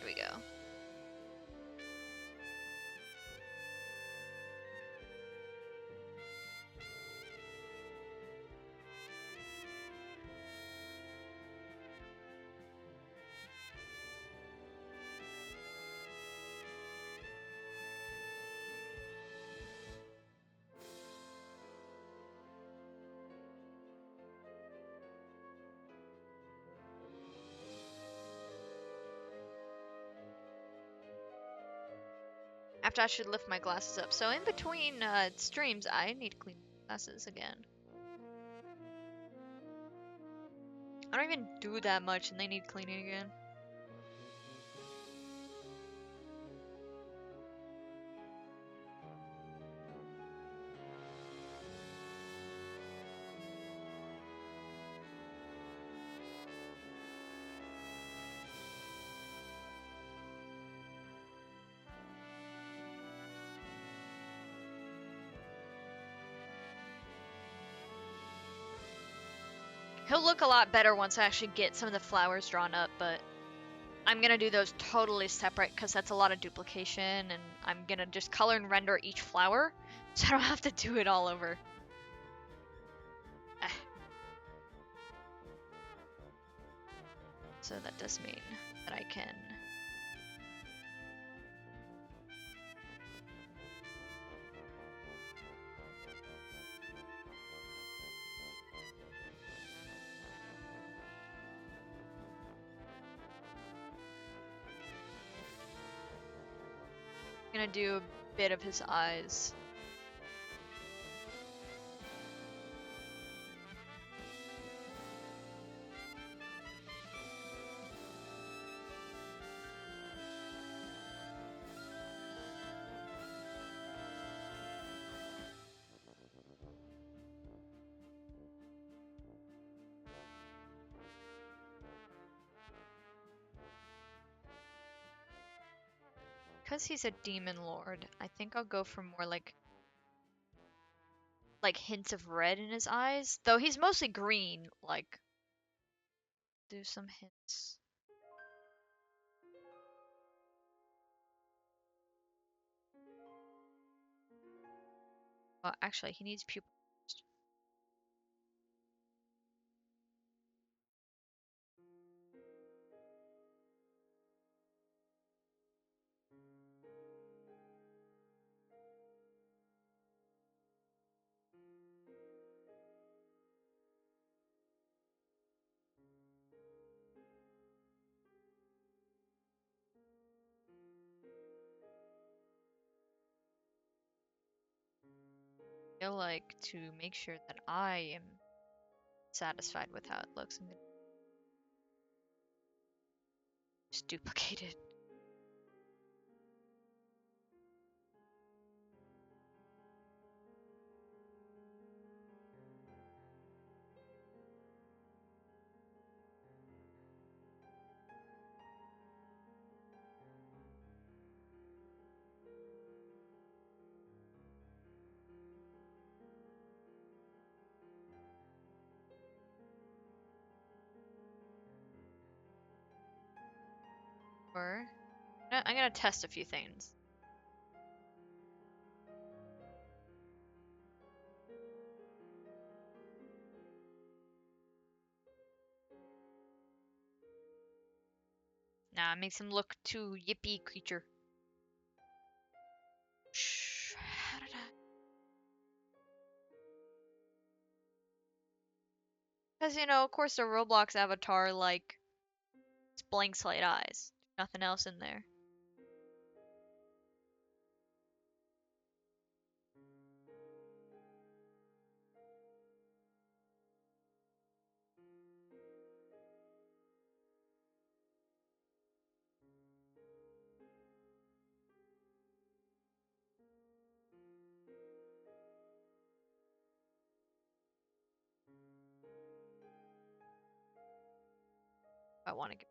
[SPEAKER 1] Here we go. After I should lift my glasses up. So in between streams, I need to clean my glasses again. I don't even do that much and they need cleaning again. He'll look a lot better once I actually get some of the flowers drawn up, but I'm gonna do those totally separate because that's a lot of duplication, and I'm gonna just color and render each flower so I don't have to do it all over. So that does mean that I can Gonna do a bit of his eyes. Because he's a demon lord, I think I'll go for more like hints of red in his eyes. Though he's mostly green, like do some hints. Well, actually, he needs pupils. I feel like to make sure that I am satisfied with how it looks, I'm gonna just duplicate it. Or I'm gonna test a few things. Nah, it makes him look too yippy creature. Shh, how did I? Because, of course, the Roblox avatar, like, it's blank slate eyes. Nothing else in there. I want to get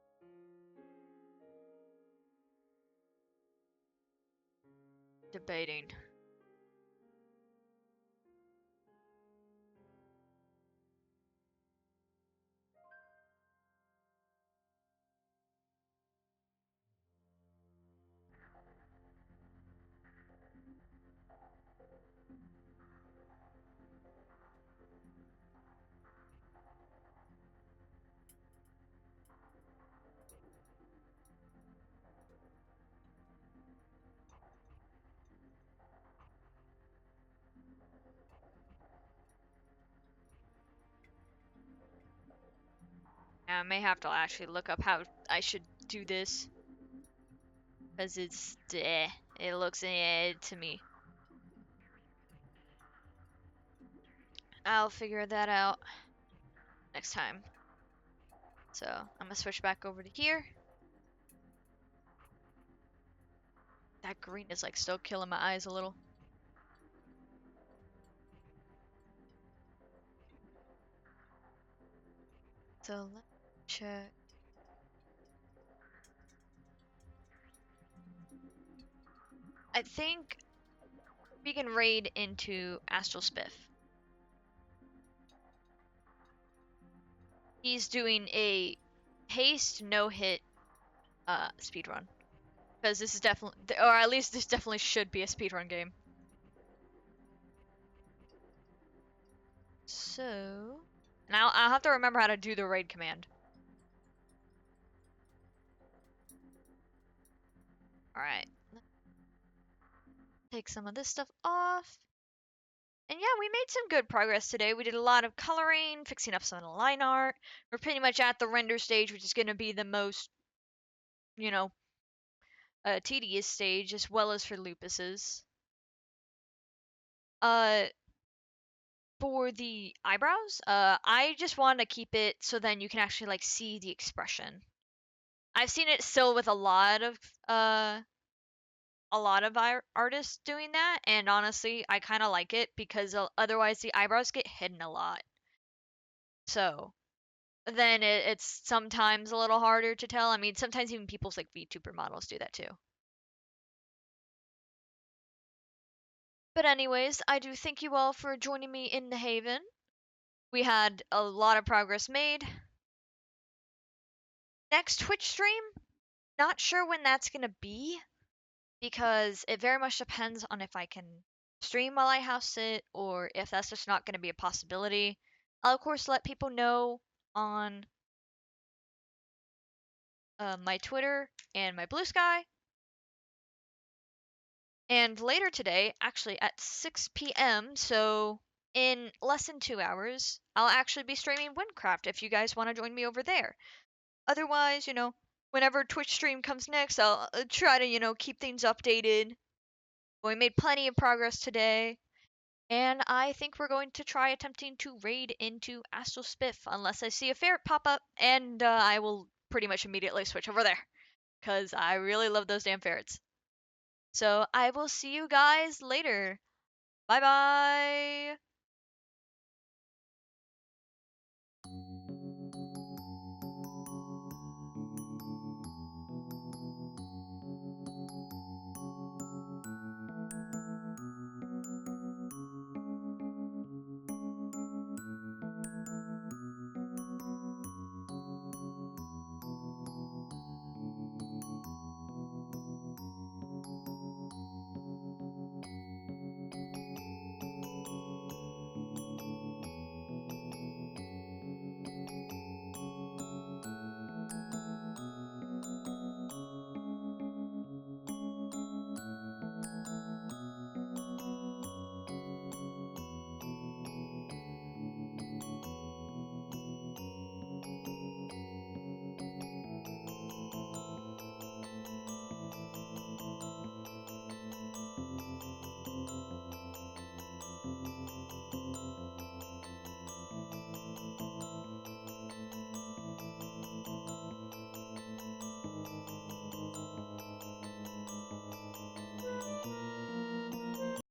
[SPEAKER 1] debating. Yeah, I may have to actually look up how I should do this. Because it's, it looks to me. I'll figure that out next time. So, I'm gonna switch back over to here. That green is like still killing my eyes a little. So, let me check. I think we can raid into Astral Spiff. He's doing a haste no-hit speedrun. Because this is definitely, or at least this definitely should be a speedrun game. So, and I'll have to remember how to do the raid command. Alright. Take some of this stuff off. And yeah, we made some good progress today. We did a lot of coloring, fixing up some of the line art. We're pretty much at the render stage, which is going to be the most, tedious stage as well as for Lupus's. Uh, for the eyebrows, I just want to keep it so then you can actually like see the expression. I've seen it still with uh a lot of artists doing that, and honestly, I kind of like it because otherwise the eyebrows get hidden a lot. So then it's sometimes a little harder to tell. I mean, sometimes even people's like VTuber models do that too. But anyways, I do thank you all for joining me in the Haven. We had a lot of progress made. Next Twitch stream, not sure when that's gonna be because it very much depends on if I can stream while I house sit or if that's just not gonna be a possibility. I'll of course let people know on my Twitter and my Blue Sky. And later today, actually at 6 p.m., so in less than 2 hours, I'll actually be streaming Windcraft if you guys want to join me over there. Otherwise, whenever Twitch stream comes next, I'll try to, keep things updated. We made plenty of progress today, and I think we're going to try attempting to raid into Astral Spiff unless I see a ferret pop up, and I will pretty much immediately switch over there because I really love those damn ferrets. So I will see you guys later. Bye bye!